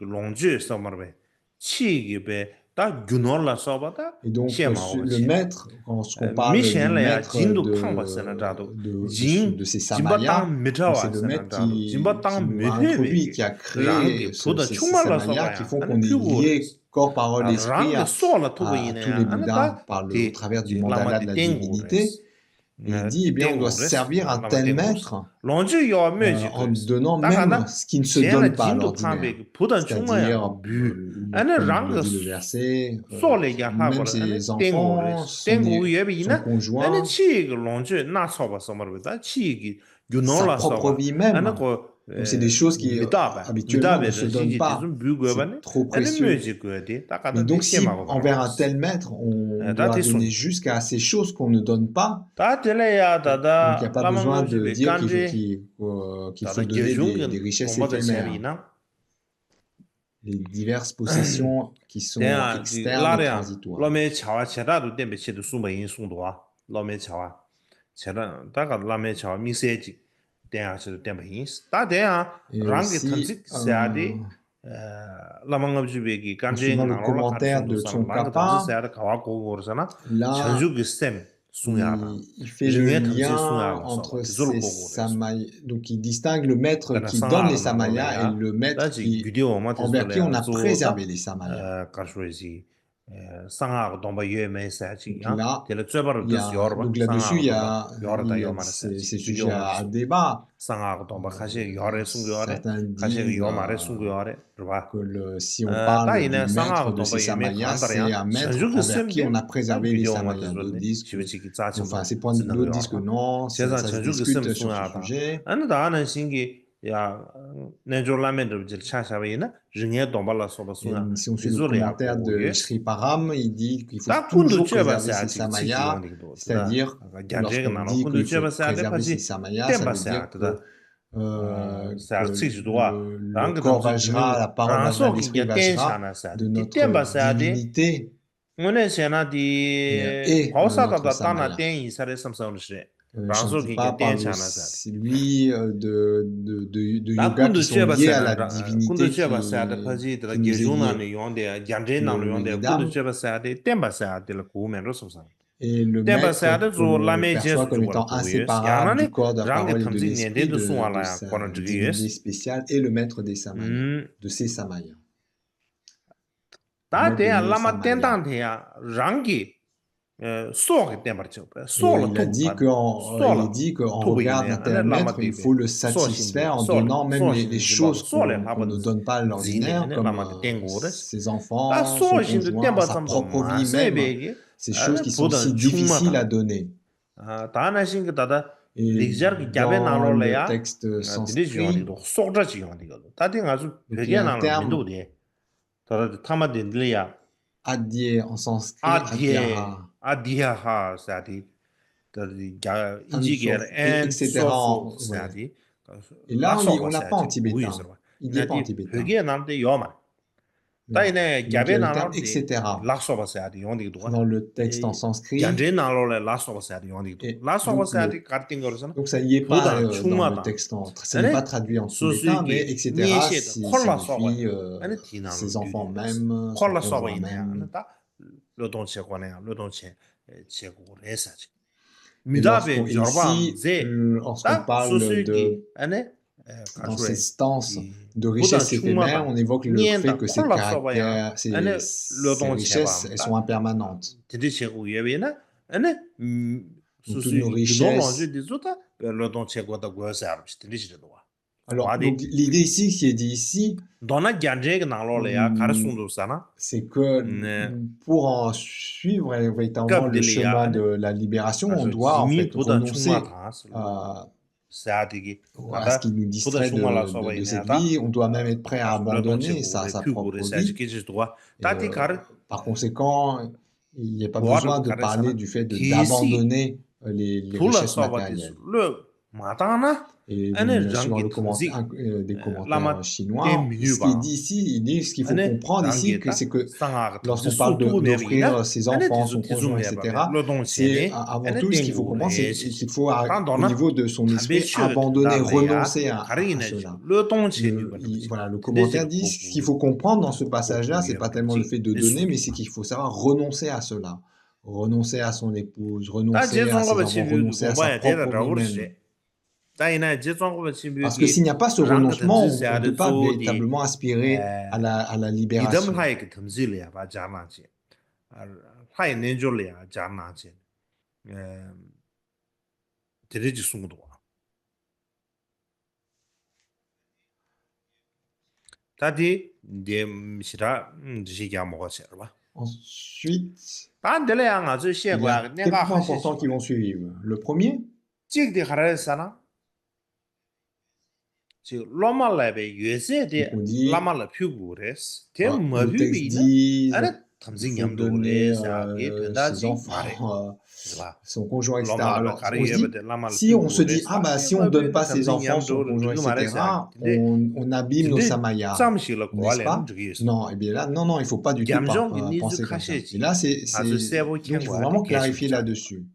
donc, le maître, lorsqu'on parle du maître de ces samayas, c'est le maître qui nous a introduit, qui a créé ces samayas qui font qu'on est lié corps, parole, esprit à tous les Bouddhas au travers du mandala de la divinité. Et il dit, eh bien, on doit servir un tel maître en donnant même ce qui ne se donne pas à l'ordinaire. C'est-à-dire, comme le dit le verset, même ses enfants, son conjoint, sa propre vie même. Donc, c'est des choses qui, habituellement, ne se donnent pas. C'est trop précieux. Mais donc, si envers un tel maître, on doit donner jusqu'à ces choses qu'on ne donne pas, donc il n'y a pas besoin de dire qu'il faut donner des richesses éphémères. Les diverses possessions qui sont externes et transitoires. Et aussi, en suivant le commentaire de Tsongkhapa, là, il fait le lien entre ces samayas. Donc, il distingue le maître qui donne les samayas et le maître envers qui on a préservé les samayas. Donc là-dessus, il y a c'est sujet à débat. Certains disent que si on parle du maître de ces samayas, c'est un maître envers qui on a préservé les samayas. D'autres disent que, enfin, d'autres disent que non, ça se discute sur ce sujet. Et si on suit le commentaire de Sri Param, il dit qu'il faut toujours préserver ses samayas, c'est-à-dire lorsqu'on dit qu'il faut préserver ses samayas, ça veut dire que le corps Vajra, la parole Vajra, l'esprit Vajra de notre divinité et notre samaya. Shantipa parle de lui de yoga qui sont liés à la divinité qui nous est liée. Et le maître, on le perçoit comme étant inséparable du corps, de la parole et de l'esprit de sa divinité spéciale et le maître des samayas, de ces samayas. Il a dit qu'en regard d'un tel maître, il faut le satisfaire en donnant même les choses qu'on ne donne pas à l'ordinaire, comme ses enfants, son conjoint, sa propre vie même, ces choses qui sont si difficiles à donner. Et dans le texte sanskrit, il y a un terme adhye en sanskrit, adhyaha, etc. Et là, on ne l'a pas en tibétain. Il n'y est pas en tibétain. 다 이네 employer 갸베 le terme, 나로 디 etc. 락소바사디 용디도 Dans le texte en sanskrit. 갸제 나로레 락소바사디 용디도 Et 락소바사디 카르팅 거르잖아 donc ça n'y est pas 부다 dans le 충마다 texte, ça n'est pas traduit en tous les cas, mais etc. signifie ses enfants même, son conjoint même. Et lorsqu'on parle dans ces stances de richesse éphémère, on évoque le fait que ces caractères, ces richesses, elles sont impermanentes. Donc, toutes nos richesses. Alors, donc, l'idée ici, qui est dit ici, c'est que pour en suivre véritablement le chemin de la libération, on doit en fait renoncer à ce qui nous distrait de cette vie. On doit même être prêt à abandonner sa propre vie. Et, par conséquent, il n'y a pas besoin de parler du fait d'abandonner les richesses matérielles. Et suivant des commentaires chinois, ce qui est dit ici, ce qu'il faut comprendre ici, c'est que lorsqu'on parle d'offrir ses enfants, son conjoint, etc., c'est avant tout ce qu'il faut comprendre, c'est qu'il faut, au niveau de son esprit, abandonner, renoncer à cela. Voilà, le commentaire dit, ce qu'il faut comprendre dans ce passage-là, c'est pas tellement le fait de donner, mais c'est qu'il faut savoir renoncer à cela. Renoncer à son épouse, renoncer à ses enfants, renoncer à sa propre vie même. Parce que s'il n'y a pas ce renoncement, on ne peut pas véritablement aspirer à la libération. Ensuite, il y a quelques points importants qui vont suivre. Le premier, on dit, le texte dit, il faut donner ses enfants, son conjoint, etc. Alors, si on se dit, si on ne donne pas ses enfants, son conjoint, etc., on abîme nos samayas, n'est-ce pas? Non, et bien là, non, il ne faut pas du tout penser comme ça. Et là, donc il faut vraiment clarifier là-dessus.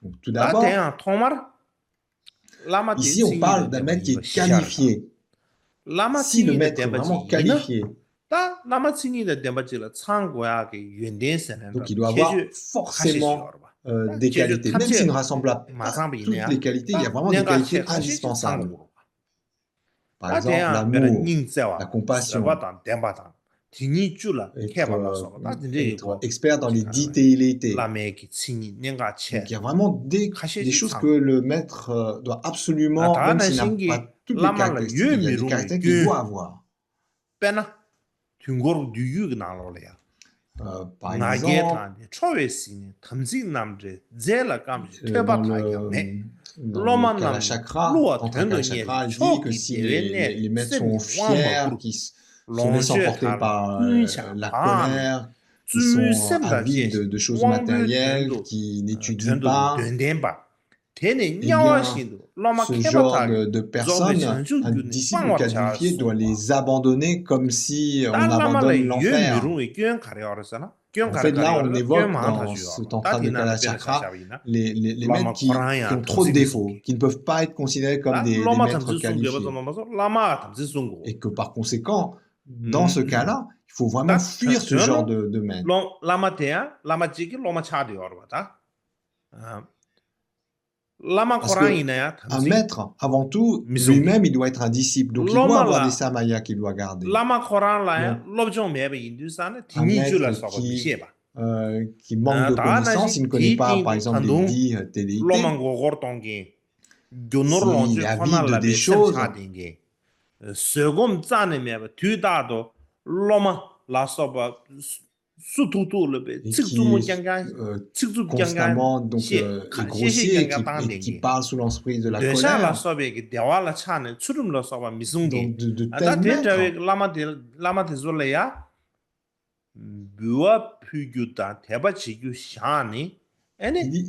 Donc, tout d'abord, ici, on parle d'un maître qui est qualifié. Si le maître est vraiment qualifié, donc il doit avoir forcément des qualités. Même s'il ne rassemble pas toutes les qualités, il y a vraiment des qualités indispensables. Par exemple, l'amour, la compassion, être expert dans les dittéilités. Donc, il y a vraiment des choses que le maître doit absolument, même s'il n'a pas toutes les caractéristiques, il y a des caractéristiques qu'il doit avoir. Par exemple, dans le Kalachakra, dans le Kalachakra, il dit que si les maîtres sont fiers, qui sont laissés emporter par la colère, qui sont avides de choses matérielles, qui n'étudient pas, eh bien, ce genre de personnes, un disciple qualifié doit les abandonner comme si on abandonne l'enfer. En fait, là, on évoque dans ce tantra de Kalachakra les maîtres qui ont trop de défauts, qui ne peuvent pas être considérés comme des maîtres qualifiés. Et que par conséquent, dans ce cas-là, il faut vraiment fuir ce genre de maître. Parce qu'un maître, avant tout, lui-même, il doit être un disciple. Donc, il doit avoir des samayas qu'il doit garder. Donc, un maître qui manque de connaissances, il ne connaît pas, par exemple, les 10 téléités. S'il est avide des choses, et qui constamment donc, est grossier et qui parle sous l'esprit de la colère. Donc, de tels maîtres,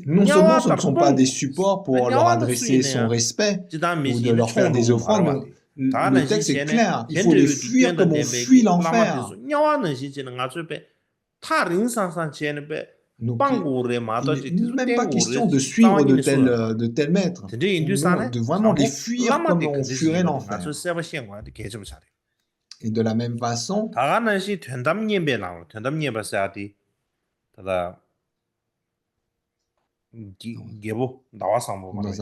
non seulement ce ne sont pas des supports pour leur adresser son respect ou de leur faire des offrandes, Le texte est clair. Il faut les fuir comme on fuit l'enfer. Donc, il n'est même pas question de suivre de tels maîtres. Non, de vraiment les fuir comme on fuirait l'enfer. Et de la même façon, dans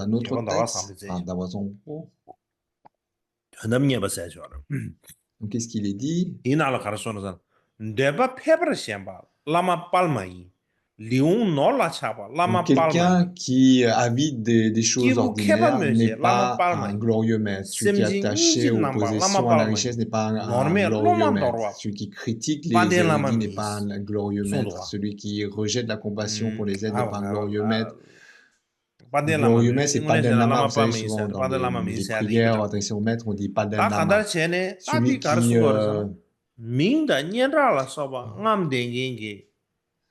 un autre texte, Dawasongpo, donc qu'est-ce qu'il est dit? Donc, quelqu'un qui avide des choses ordinaires n'est pas un glorieux maître. Celui qui est attaché aux possessions, à la richesse n'est pas un glorieux maître. Celui qui critique les érudits n'est pas un glorieux maître. Celui qui rejette la compassion pour les aides n'est pas un glorieux maître. Le glorieux maître, c'est Padel Lama. Vous savez, souvent dans les prières adressées au maître, on dit Padel Lama.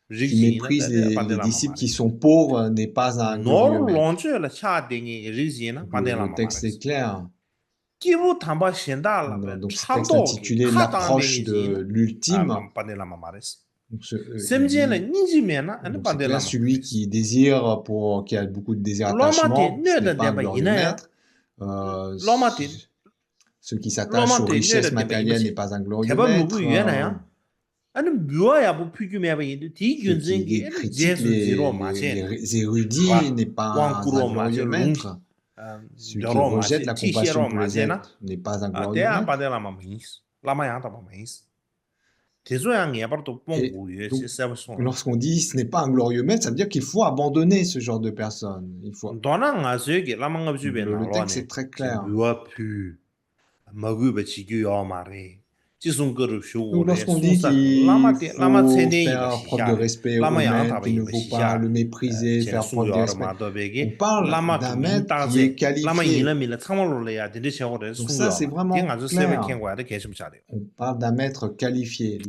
Celui qui méprise les disciples qui sont pauvres n'est pas un glorieux maître. Le texte est clair. Donc ce texte intitulé L'approche de l'ultime. Donc c'est clair, celui qui désire qui a beaucoup de désir attachement, ce n'est pas un glorieux maître. Ceux qui s'attachent aux richesses matérielles n'est pas un glorieux maître. Celui qui critique les érudits n'est pas un glorieux maître. Celui qui rejette la compassion pour les aides n'est pas un glorieux maître. Et donc, lorsqu'on dit ce n'est pas un glorieux maître, ça veut dire qu'il faut abandonner ce genre de personnes. Le texte est très clair. Donc, lorsqu'on dit qu'il faut faire preuve de respect au maître, qu'il ne faut pas le mépriser, faire preuve de respect, on parle d'un maître qui est qualifié. Donc ça, c'est vraiment clair. On parle d'un maître qualifié.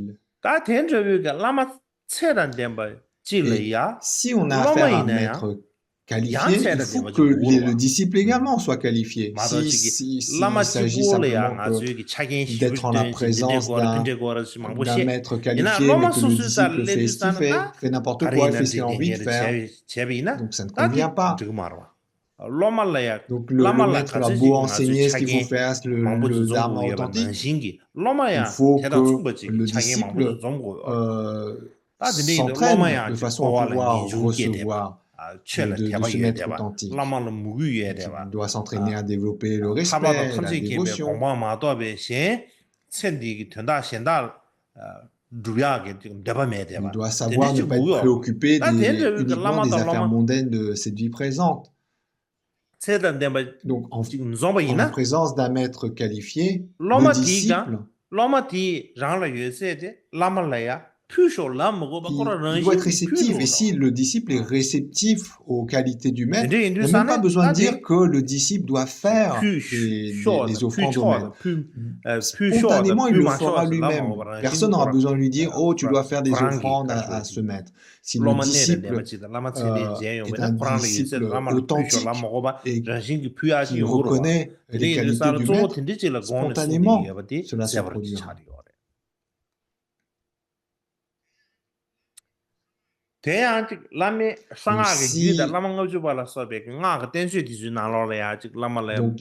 Et si on a affaire à un maître qualifié, il faut que le disciple également soit qualifié. S'il s'agit simplement d'être en la présence d'un maître qualifié, mais que le disciple fait estiffer, fait n'importe quoi, fait ce qu'il a envie de faire, donc ça ne convient pas. Donc le maître a beau enseigner ce qu'il faut faire, le dharma authentique, il faut que le disciple s'entraîne de façon à pouvoir recevoir de ce maître authentique. Il doit s'entraîner à développer le respect, la dévotion. Il doit savoir ne pas être préoccupé uniquement des affaires mondaines de cette vie présente. Donc, en la présence d'un maître qualifié, le disciple, il doit être réceptif. Et si le disciple est réceptif aux qualités du maître, il n'a même pas besoin de dire que le disciple doit faire les offrandes au maître. Spontanément, il le fera lui-même. Personne n'aura besoin de lui dire « Oh, tu dois faire des offrandes à ce maître ». Si le disciple est un disciple authentique et qui reconnaît les qualités du maître, spontanément, cela se produira. Donc,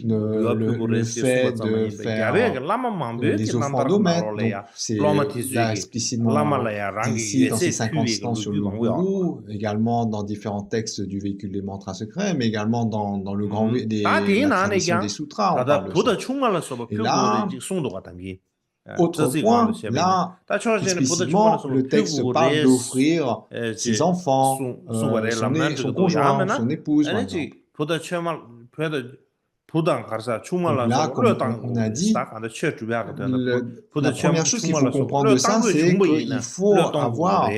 le fait de faire des offrandes au maître, c'est là explicitement dit ici dans ces 5 instants sur le gourou, également dans différents textes du véhicule des mantras secrets, mais également dans le grand la tradition des sutras, on parle de ça. Et là, autre point, là, explicitement, le texte parle d'offrir ses enfants, son conjoint, son épouse, par exemple. Donc là, comme on a dit, la première chose qu'il faut comprendre de ça, c'est qu'il faut avoir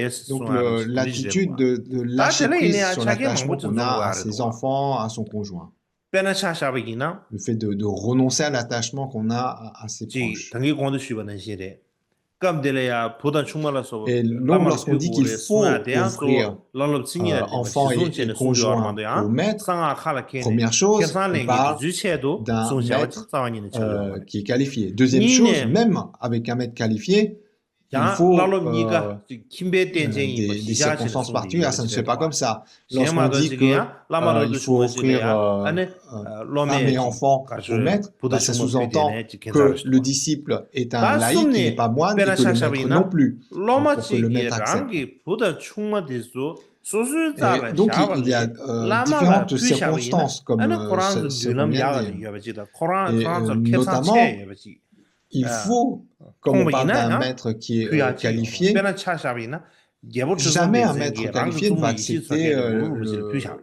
l'attitude de lâcher prise sur l'attachement qu'on a à ses enfants, à son conjoint. Le fait de renoncer à l'attachement qu'on a à ses proches. comme de la poda chuma la so Et la donc, mar lorsqu'on pu dit go qu'il le soin faut de an offrir so la lob singi de ba enfants shizun chen et de sung yo arma conjoints de au an maître, sang a khala kene première chose, kersan on lengi de parle zu che do d'un sung sha wa maître sa ni ne cha yo ma qui est qualifié. Deuxième ni chose, ne même avec un maître qualifié, il ya la faut lob ni ga kimbe ten chen yi ba des shi ja chen circonstances sung de yi particulières. ba Ça ne chi se de fait pas wa comme ça. shen Lorsqu'on ma do dit ji que ya la mar il do faut chuma si le offrir ya ane lo femme me et ji enfant ka au je maître, poda ça chuma pu de sous-entend ne ji ken za que ri le disciple est un 다 laïc, qui n'est pas 숨니 moine, et que le maître non 베나샤샤비나 plus, pour que le 로마치기 maître accepte. 랑기 보다 충마데서 Et 소수자라 donc, il y a 샤발레 라마라 différentes 퓨샤비나 circonstances, comme 아니 코란즈 ce qu'on 뉴남 vient de dire. 야가지 여바지다 코란 Et 코란즈 캡산체 notamment, 여바지 il 아 faut, comme on parle d'un 콩보이나 maître qui est 퓨야지 qualifié, 베나차샤비나 예보트선 jamais un maître 데생게 랑그 qualifié ne va 주무 이시 accepter 사게데 모르고지 퓨샤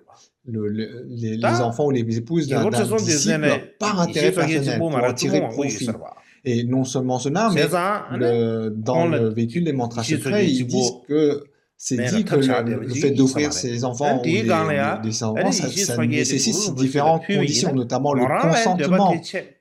les 다 enfants ou les épouses d'un 예보트선 disciple 데생에 par 이시 intérêt 사게지 personnel, pour en 보마라 tirer 주몽하고 profit. 있어봐 Et non seulement cela, mais 세상 아니 dans le 콩라 véhicule des mantras 이시 secrets, ils disent 사게지 que c'est 내가 dit que le 탑차되지 fait d'offrir 있어봐래. ses 난 enfants ou 뒤강래야. des enfants, 아니 ça 이시스파게티 nécessite 부르는 différentes 표현이나 conditions, notamment le 말하래 consentement.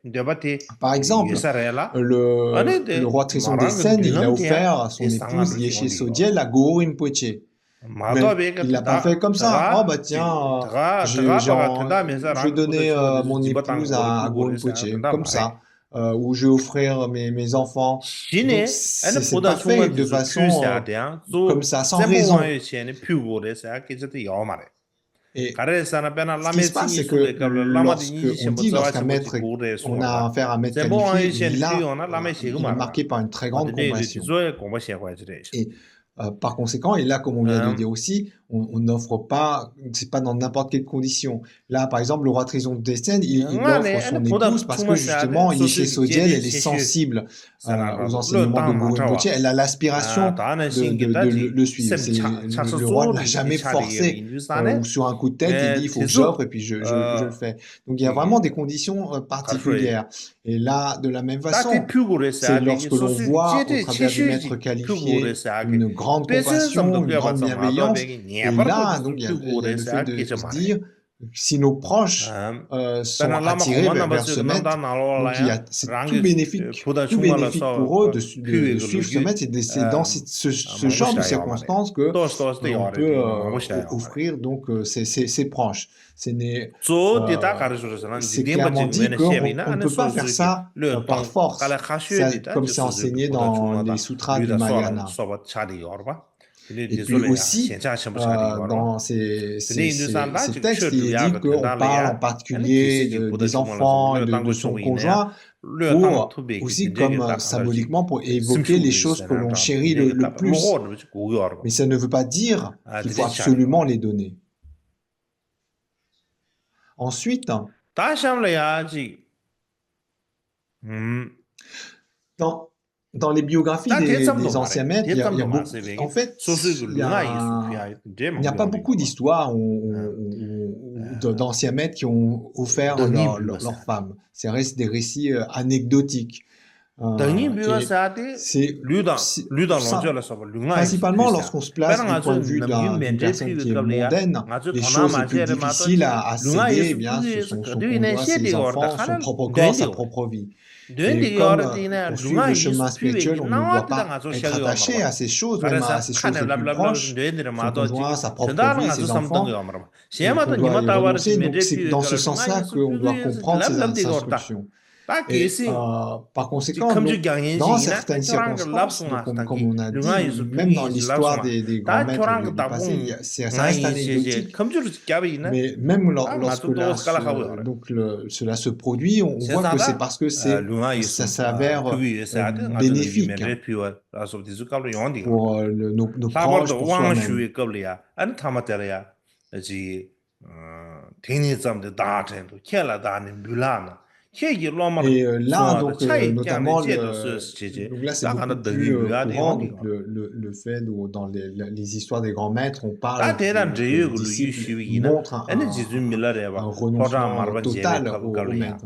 데바티 Par exemple, 예사래라. 아니 le roi Trisson des 말하는 Seines, il a offert 균형돼야 à son épouse 대상아들이 Yeshe 온디요. Sodiel à Guru Rinpoche. Mais 마도베가 il l'a pas fait comme ça. Oh bah tiens, 다가 된다면서 je vais donner mon épouse à Guru Rinpoche, comme ça. Ou je vais offrir mes enfants. Donc 신에 아니 c'est 보다 pas fait de 충분히 façon 퓨스야 돼. comme ça, sans raison. 세모와의 퓨고레서 깨졌대 요마래. Et 가레사나 베나 ce qui se passe, c'est que lorsqu'on dit lorsqu'un maître, on a affaire à un maître qualifié, il est marqué par une très grande compassion. Et par conséquent, et là, comme on vient de dire aussi, on n'offre pas, c'est pas dans n'importe quelle condition. Là, par exemple, le roi Trison des Seines, il offre son épouse parce que justement, Yeshe Sodiel, elle est sensible aux enseignements de Guru Rinpoche, elle a l'aspiration de le suivre. Le roi ne l'a jamais forcé ou sur un coup de tête, il dit il faut que j'offre et puis je le fais. Donc il y a vraiment des conditions particulières. Et là, de la même façon, c'est lorsque l'on voit au travers du maître qualifié une grande compassion, une grande bienveillance. Et là, donc, il y a le fait de se dire, si nos proches sont attirés vers ce maître, donc c'est tout bénéfique pour eux de suivre ce maître. Et c'est dans ce genre de circonstances que l'on peut offrir donc ses proches. C'est clairement dit qu'on ne peut pas faire ça par force, comme c'est enseigné dans les sutras du Mahayana. Et puis aussi, dans ces textes, il est dit qu'on parle en particulier des enfants, de son conjoint, pour aussi comme symboliquement pour évoquer les choses que l'on chérit le plus. Mais ça ne veut pas dire qu'il faut absolument les donner. Ensuite, dans les biographies des anciens maîtres, il y a beaucoup, en fait, il n'y a pas beaucoup d'histoires d'anciens maîtres qui ont offert leurs femmes. C'est des récits anecdotiques. Principalement lorsqu'on se place du point de vue d'une personne qui est mondaine, les choses les plus difficiles à céder, eh bien, ce sont son conjoint, ses enfants, son propre corps, sa propre vie. Et comme pour suivre le chemin spirituel, on ne doit pas être attaché à ces choses, même à ces choses les plus proches, son conjoint, sa propre vie, ses enfants, et qu'on doit y renoncer. Donc c'est dans ce sens-là qu'on doit comprendre ces instructions. Et par conséquent, dans certaines circonstances, comme on a dit, même dans l'histoire des grands maîtres du passé, ça reste anecdotique. Mais même lorsque cela se produit, on voit que c'est parce que ça s'avère bénéfique pour nos proches, pour soi-même. Et là, donc, notamment, donc là, c'est beaucoup plus courant, donc, le fait où, dans les histoires des grands maîtres, on parle que les disciples montrent un renoncement total au maître.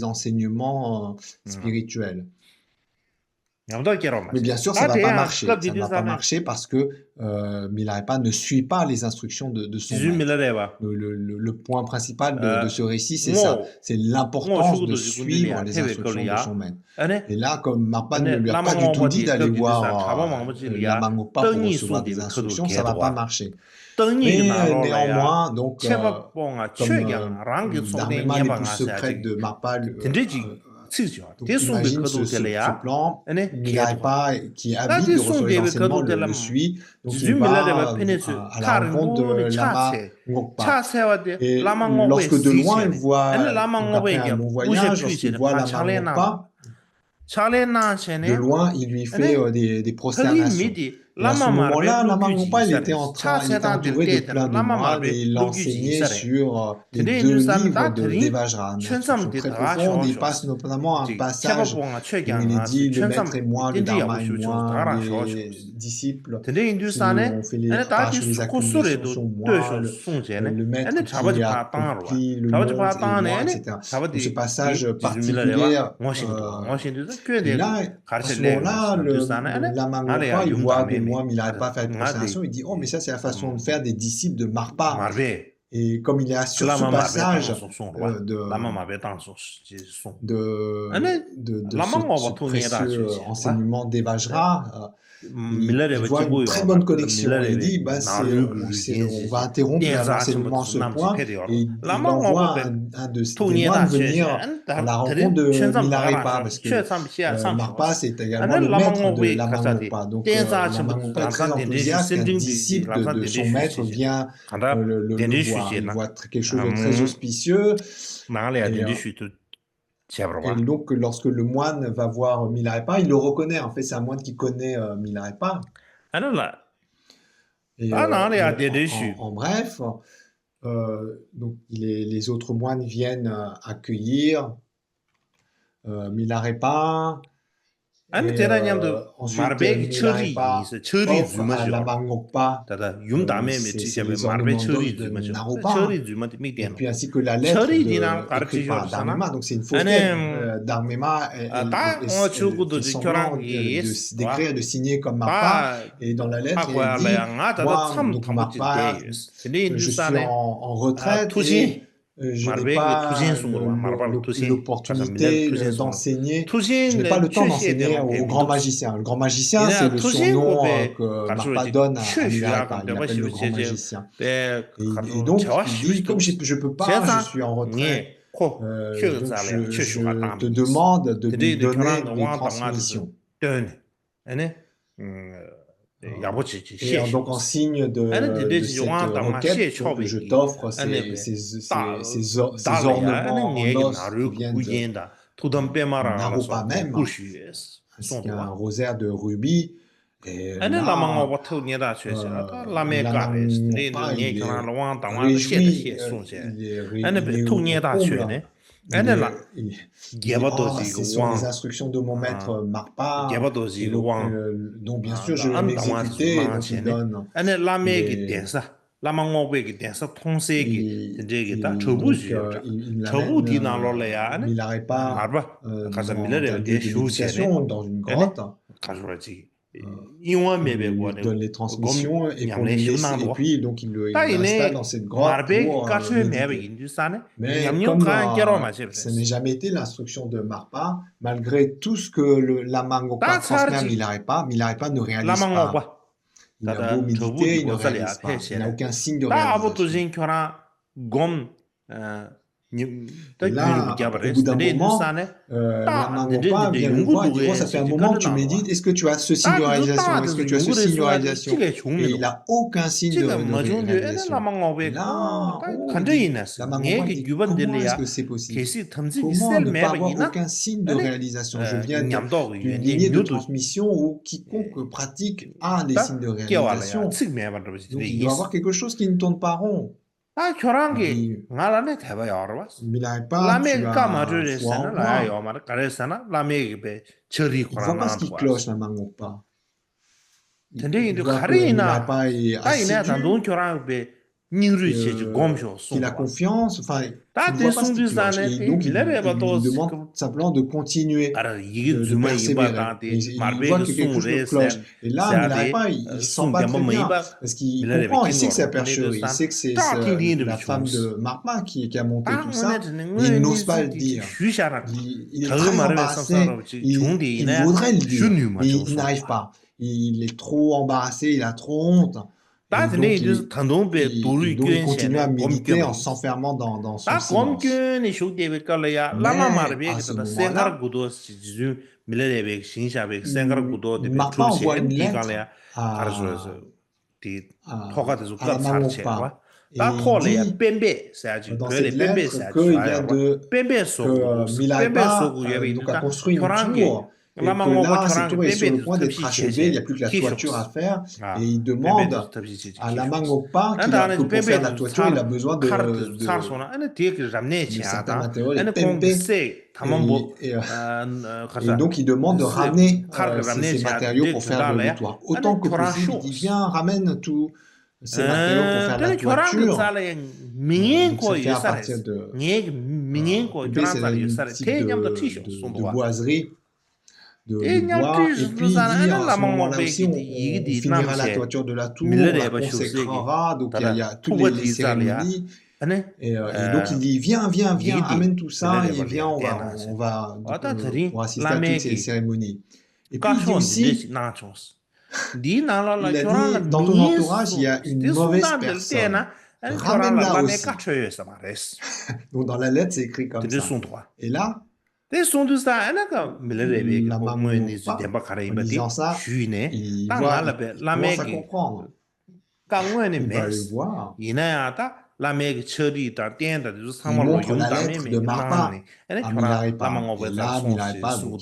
des enseignements Voilà. spirituels. Mais bien sûr, ça ne va pas marcher. Ça ne va pas marcher parce que Milarepa ne suit pas les instructions de son maître. Le point principal de ce récit, c'est ça. C'est l'importance de suivre les instructions de son maître. Et là, comme Marpa ne lui a pas du tout dit d'aller voir Lama Ngokpa pour recevoir des instructions, ça ne va pas marcher. Mais néanmoins, donc, comme Dharmema les plus secrètes de Marpa, donc imagine ce plan, Milarepa qui est avide de recevoir les enseignements le suit, donc il va à la rencontre de Lama Ngokpa. Et lorsque de loin il voit, donc après un long voyage, lorsqu'il voit Lama Ngokpa, de loin il lui fait des prosternations. Et à ce moment-là, Lama Ngokpa, il était entouré de plein de moines et il enseignait sur les 2 livres des Vajra, une instruction très profonde. Il passe notamment un passage où il est dit le maître est moi, le dharma est moi, les disciples qui ont fait les tâches, les accumulations sont moi, le maître qui a accompli le monde est moi, etc. Donc ce passage particulier, et là, à ce moment-là, le Lama Ngokpa, il voit que moi, Milarepa fait une prosternation, il dit « Oh, mais ça, c'est la façon de faire des disciples de Marpa. » Et comme il est sur ce passage de ce précieux enseignement des Vajra, il voit une très bonne connexion. Il dit bah, on va interrompre l'enseignement à ce point. Et il envoie un de ses moines venir à la rencontre de Milarepa, parce que Marpa, c'est également le maître de Lama Ngokpa. Donc Lama Ngokpa est très enthousiaste qu'un disciple de son maître vient le voir. Il voit quelque chose de très auspicieux. Et donc, lorsque le moine va voir Milarepa, il le reconnaît. En fait, c'est un moine qui connaît Milarepa. Et, en bref, donc, les autres moines viennent accueillir Milarepa. Et ensuite, Milarepa offre à Lama Ngokpa les ornements d'os de Naropa, et puis ainsi que la lettre écrite par Dharmema. Donc c'est une fausse lettre. Dharmema fait semblant d'écrire, de signer comme Marpa, et dans la lettre, il dit « Moi, donc Marpa, je suis en retraite, et je n'ai pas l'opportunité d'enseigner, je n'ai pas le temps d'enseigner au grand magicien. Le grand magicien, c'est le surnom que Marpa donne à Milarepa, il l'appelle le grand magicien. Et donc, il dit, comme je ne peux pas, je suis en retraite, donc je te demande de lui donner mes transmissions. Et donc en signe de cette requête, je t'offre ces ornements en os qui viennent de Naropa même, ainsi qu'un rosaire de rubis. Et là, Lama Ngokpa, il dit, ce sont les instructions de mon maître Marpa, donc bien sûr je vais m'exécuter, et donc il donne il l'amène Milarepa dans un lieu de méditation, dans une grotte. Il donne les transmissions et puis donc il l'installe dans cette grotte pour méditer. Mais comme ça n'a jamais été l'instruction de Marpa, malgré tout ce que le Lama Ngokpa transmet à Milarepa, Milarepa ne réalise pas. Il a beau méditer, il ne réalise pas. Il n'a aucun signe de réalisation. Et là, au bout d'un moment, Lama Ngokpa vient le voir et dit « ça fait un moment que tu médites, est-ce que tu as ce signe de réalisation? Est-ce que tu as ce signe de réalisation ?» Et il n'a aucun signe de réalisation. Et là, Lama Ngokpa dit « comment est-ce que c'est possible? Comment ne pas avoir aucun signe de réalisation? Je viens d'une lignée de transmission où quiconque pratique a des signes de réalisation. Donc il doit y avoir quelque chose qui ne tourne pas rond. » Milarepa, tu as foi en moi. Il ne voit pas ce qui cloche, Lama Ngokpa. Il voit que Milarepa est assidu. qu'il a confiance, enfin, qu'il 다 ne voit pas ce qui 대송도 cloche. 사네 Et 때 donc, 밀레레바 il lui 또 demande simplement de continuer, 알아 이게 de 주마 이바 persévérer. 다데 Mais il voit 마르베 que quelque chose 송레 cloche. Et là, mais il n'arrive 세아데 pas, il sent pas 송겸바 très bien. 메이바 Parce qu'il 밀레레베 comprend, il sait que c'est la 킨거로 테네도 percherie, il 산 sait que c'est 짜팅디르 la femme 비촌스 de Marma qui a monté tout 딱 원에 ça, 드는 mais il n'ose 거니 pas le 지디 dire. 휴샤라 Il est 더 très 마르베 embarrassé, 삼사로 좋은데 il 이나 voudrait le dire, 주뉴마 mais il 조소 n'arrive pas. Il est trop embarrassé, il a trop honte. Et 다드네 donc, 이제 단동베 도루 il continue à 교연시네 méditer en 범교메 s'enfermant dans son 다 silence. 검견이 쇼데베 깔라야 라마 Mais 마르베 à ce 그다 생가르 moment-là, 구도 지주 밀레레베 신샤베 생가르 구도 데베 Marpa envoie 출세 une lettre 디갈래야 가르스로서 디 à, 토가데서 à la 까 살체와 Mangokpa et 다 il 토레야 dit 뱀베 사지 dans 별에 cette 뱀베 lettre 사지 qu'il vient 아야와 뱀베 que 속으로 뱀베 Milarepa 속으로 예베 donc a 있다 construit une 교란게 tour et que 라마고고 là, cette 교란게 tour est sur le 뱀베 point d'être 탑시 achevée, il n'y a 셰셰 plus que la toiture à 키쇼스 faire et il 뱀베 demande 탑시 셰셰 à la 키쇼스 Mangokpa 나는 que pour faire la 뱀베 toiture, il a besoin 카르트 사소나 아니 되게 잡네 de certains 치아다 matériaux, les 아니 pempe. 공세 담만보 Et donc, il demande de ramener ces matériaux pour faire le toit. Autant que possible, il dit, viens, ramène tous ces matériaux pour faire la toiture. Donc, c'est fait à partir de pempe, c'est un type de boiserie, de bois. Et puis, il dit, à ce moment-là aussi, on finira la toiture de la tour, on la consacrera. Donc, il y a toutes les cérémonies. Et donc il dit viens, amène tout ça et viens, on va pour assister à toutes ces cérémonies. Et puis il dit aussi, il a dit dans ton entourage il y a une mauvaise personne, ramène-la aussi. Donc dans la lettre c'est écrit comme ça. Et là, la maman en disant ça, il commence à comprendre. Il va le voir. Il montre la lettre de Marpa à Milarepa. Et là, Milarepa, donc,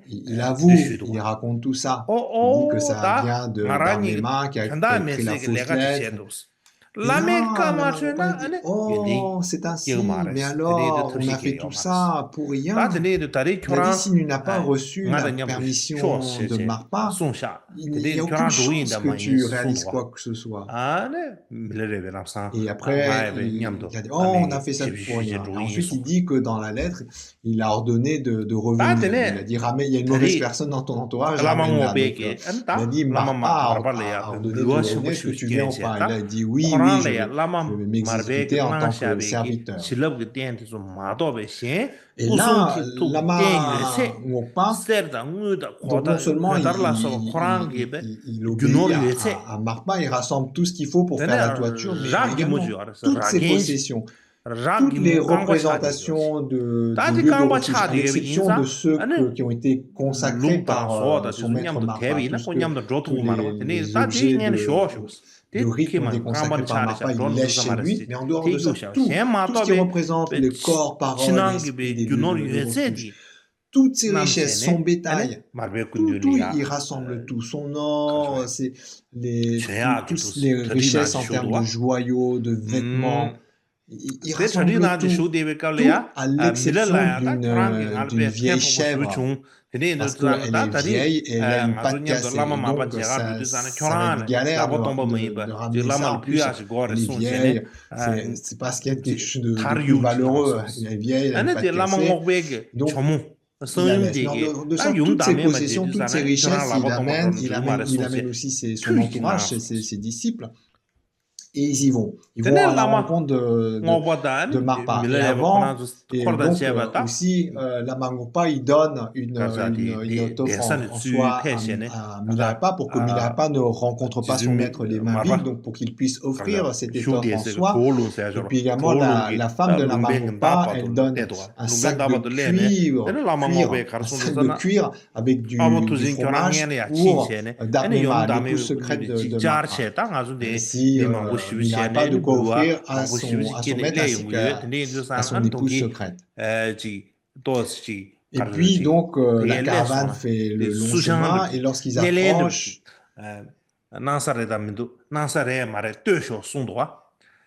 il avoue, il raconte tout ça. Il dit que ça vient d'Arnema qui a écrit la fausse lettre. Et là, Milarepa dit, oh, c'est ainsi, mais alors, on a fait tout ça pour rien. Il a dit, s'il n'a pas reçu la permission de Marpa, il n'y a aucune chance que tu réalises quoi que ce soit. Et après, il a dit, oh, on a fait ça pour rien. Et ensuite, il dit que dans la lettre, il a ordonné de revenir. Il a dit, il y a une mauvaise personne dans ton entourage, ramène-la. Il a dit, Marpa a ordonné de revenir, est-ce que tu viens ou pas? Il a dit, oui, je vais m'exécuter en tant que serviteur. Et là, Lama Ngokpa, donc non seulement il obéit à Marpa, il rassemble tout ce qu'il faut pour faire la toiture, mais également toutes ses possessions, toutes les représentations de lieux de refuge, à l'exception de ceux qui ont été consacrés par son maître Marpa, tous les objets de rite ont été consacrés par Marpa, il laisse chez lui, mais en dehors de ça, tout ce qui représente les corps, paroles, esprit des lieux de refuge, toutes ces richesses, son bétail, tout, il rassemble tout, son or, toutes les richesses en termes de joyaux, de vêtements, il rassemble tout à l'exception d'une vieille chèvre, parce qu'elle est vieille et elle a une patte cassée, donc ça va être galère de ramener ça. En plus, elle est vieille, c'est parce qu'il y a quelque chose de plus valeureux. Elle est vieille, elle a une patte cassée. Donc, il la laisse. De ça, toutes ses possessions, toutes ses richesses, il amène aussi son entourage, ses disciples. Et ils y vont. Ils vont à la rencontre de Marpa. Et avant, et donc aussi, la Mangokpa, il donne une offre en soi à Milarepa pour que Milarepa ne rencontre pas son maître les mains vides, donc pour qu'il puisse offrir cette étoffe en soi. Et puis également, la femme de la Mangokpa, elle donne un sac de cuir avec du fromage pour d'Arnema, l'épouse secrète de Marpa. Si il n'a pas de quoi offrir à son maître ainsi qu'à son épouse secrète. Et puis donc la caravane fait le long chemin et lorsqu'ils approchent,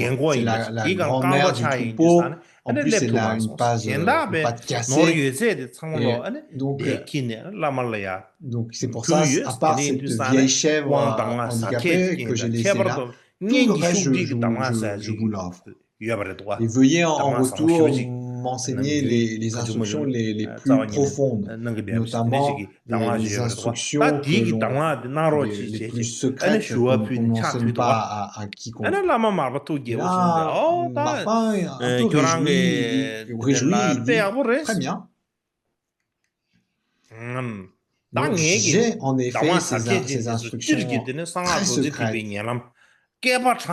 gengo c'est image la di kan kangba grand-mère du cha yin ju sa troupeau. ne en plus, elle a une patte cassée. Et donc c'est pour ça, à part cette vieille chèvre handicapée que j'ai laissée là, tout le reste, je vous l'offre. Et veuillez en retour m'enseigner les instructions les plus profondes, notamment les instructions les plus secrètes qu'on n'enseigne pas à quiconque. Et là, Marpin est un peu réjoui, il dit, très bien. Donc, j'ai en effet ces instructions très secrètes qui permettent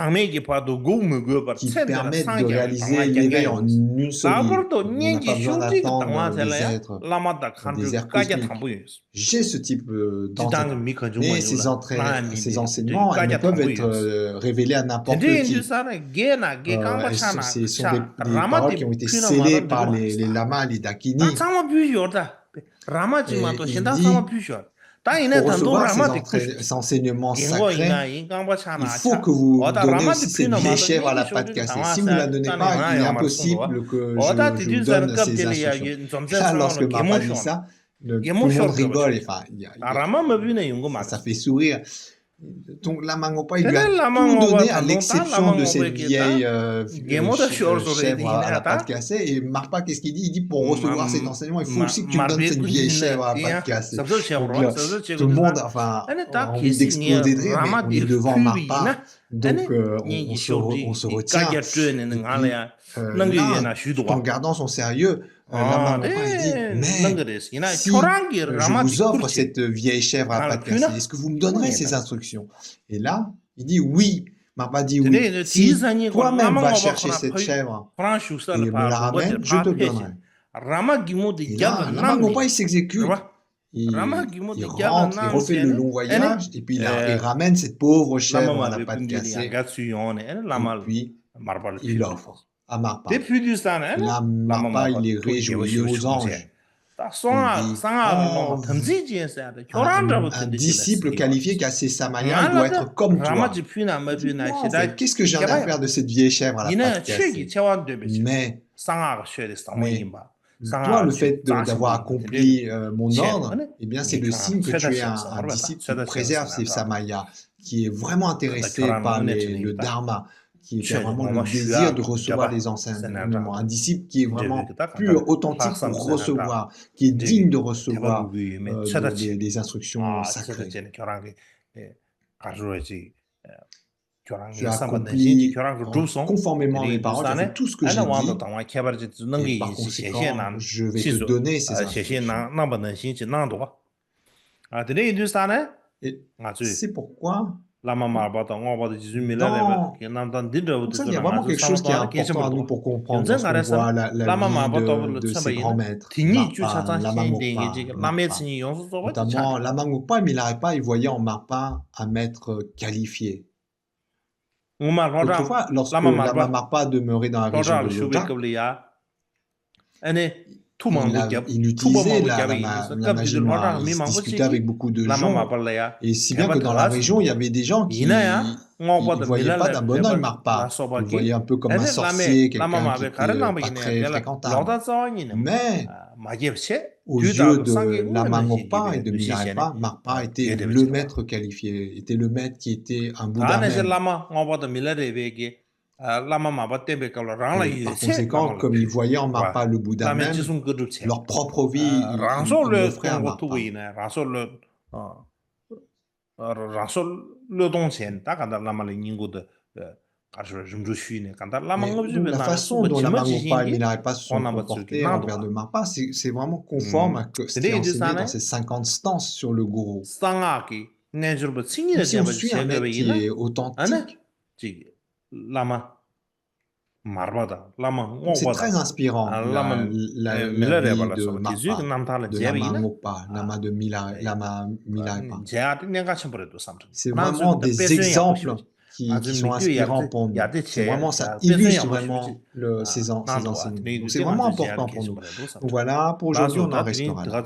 de réaliser l'éveil en une seule nuit. On n'a pas besoin d'attendre des ères cosmiques. J'ai ce type d'entraînement. Mais ces enseignements, elles ne peuvent être révélés à n'importe qui. Ce sont des paroles qui ont été scellées par les lamas, les dakini. Pour recevoir ces enseignements sacrés, il faut que vous donnez aussi cette vieille chèvre à la patte cassée. Si vous ne la donnez pas, il est impossible que je vous donne ces instructions. Là, lorsque Marpa dit ça, tout le monde rigole. Enfin, ça fait sourire. Donc Lama Ngopa, il lui a tout donné à l'exception de cette vieille chèvre à la patte cassée. Et Marpa, qu'est-ce qu'il dit? Il dit, pour recevoir cet enseignement, il faut aussi que tu me donnes cette vieille chèvre à la patte cassée. Donc, tout le monde, enfin, a envie d'exploser de rire, mais on est devant Marpa. Donc, on se retient. Là, tout en gardant son sérieux, Lama Ngopa, il dit, mais si je vous offre cette vieille chèvre à patte cassée, est-ce que vous me donnerez ces instructions? Et là, il dit oui. Marpa dit oui. Si toi-même vas chercher cette chèvre et me la ramènes, je te donnerai. Et là, Lama Ngopa, il s'exécute. Il rentre, il refait le long voyage, et puis il ramène cette pauvre chèvre à la patte cassée. Et puis, il l'offre à Marpa. Là, Marpa, il est réjoui, il est aux anges. Il dit, un disciple qualifié qui a ses samayas, il doit être comme toi. Qu'est-ce que j'ai à faire de cette vieille chèvre à la patte cassée? Mais toi, le fait d'avoir accompli mon ordre, eh bien, c'est le signe que tu es un disciple qui préserve ses samayas, qui est vraiment intéressé par le dharma, qui a vraiment le désir de recevoir les enseignements. Un disciple qui est vraiment pur, authentique pour recevoir, qui est digne de recevoir des instructions sacrées. Tu as accompli conformément à mes paroles, tu as fait tout ce que j'ai dit, et par conséquent, je vais te donner ces instructions. Et c'est pourquoi il y a vraiment quelque chose qui est important à nous pour comprendre lorsqu'on voit la vie de ces grands maîtres, Marpa, Lama Ngokpa, notamment Lama Ngokpa et Milarepa, ils voyaient en Marpa un maître qualifié. Autrefois, lorsque Lama Marpa demeurait dans la région de Lojak, il utilisait la magie noire, il discutait avec beaucoup de gens, et si bien que dans la région, il y avait des gens qui ne voyaient pas d'un bon œil Marpa. Ils le voyaient un peu comme un sorcier, quelqu'un qui n'était pas très fréquentable. Mais aux yeux de Lama Ngokpa et de Milarepa, Marpa était le maître qualifié, était le maître qui était un Bouddha même. Par conséquent, comme ils voyaient en Marpa le Bouddha même, leur propre vie, ils l'offraient à Marpa. Mais la façon dont Lama Ngokpa et Milarepa se sont comportés envers de Marpa, c'est vraiment conforme à ce qui est enseigné dans ces 50 stances sur le gourou. Si on suit un maître qui est authentique, c'est très inspirant, la vie de Marpa, de Lama Ngokpa, Lama Milarepa. C'est vraiment des exemples qui sont inspirants pour nous. C'est vraiment, ça illustre vraiment ces enseignements. Donc c'est vraiment important pour nous. Donc voilà, pour aujourd'hui, on en restera là.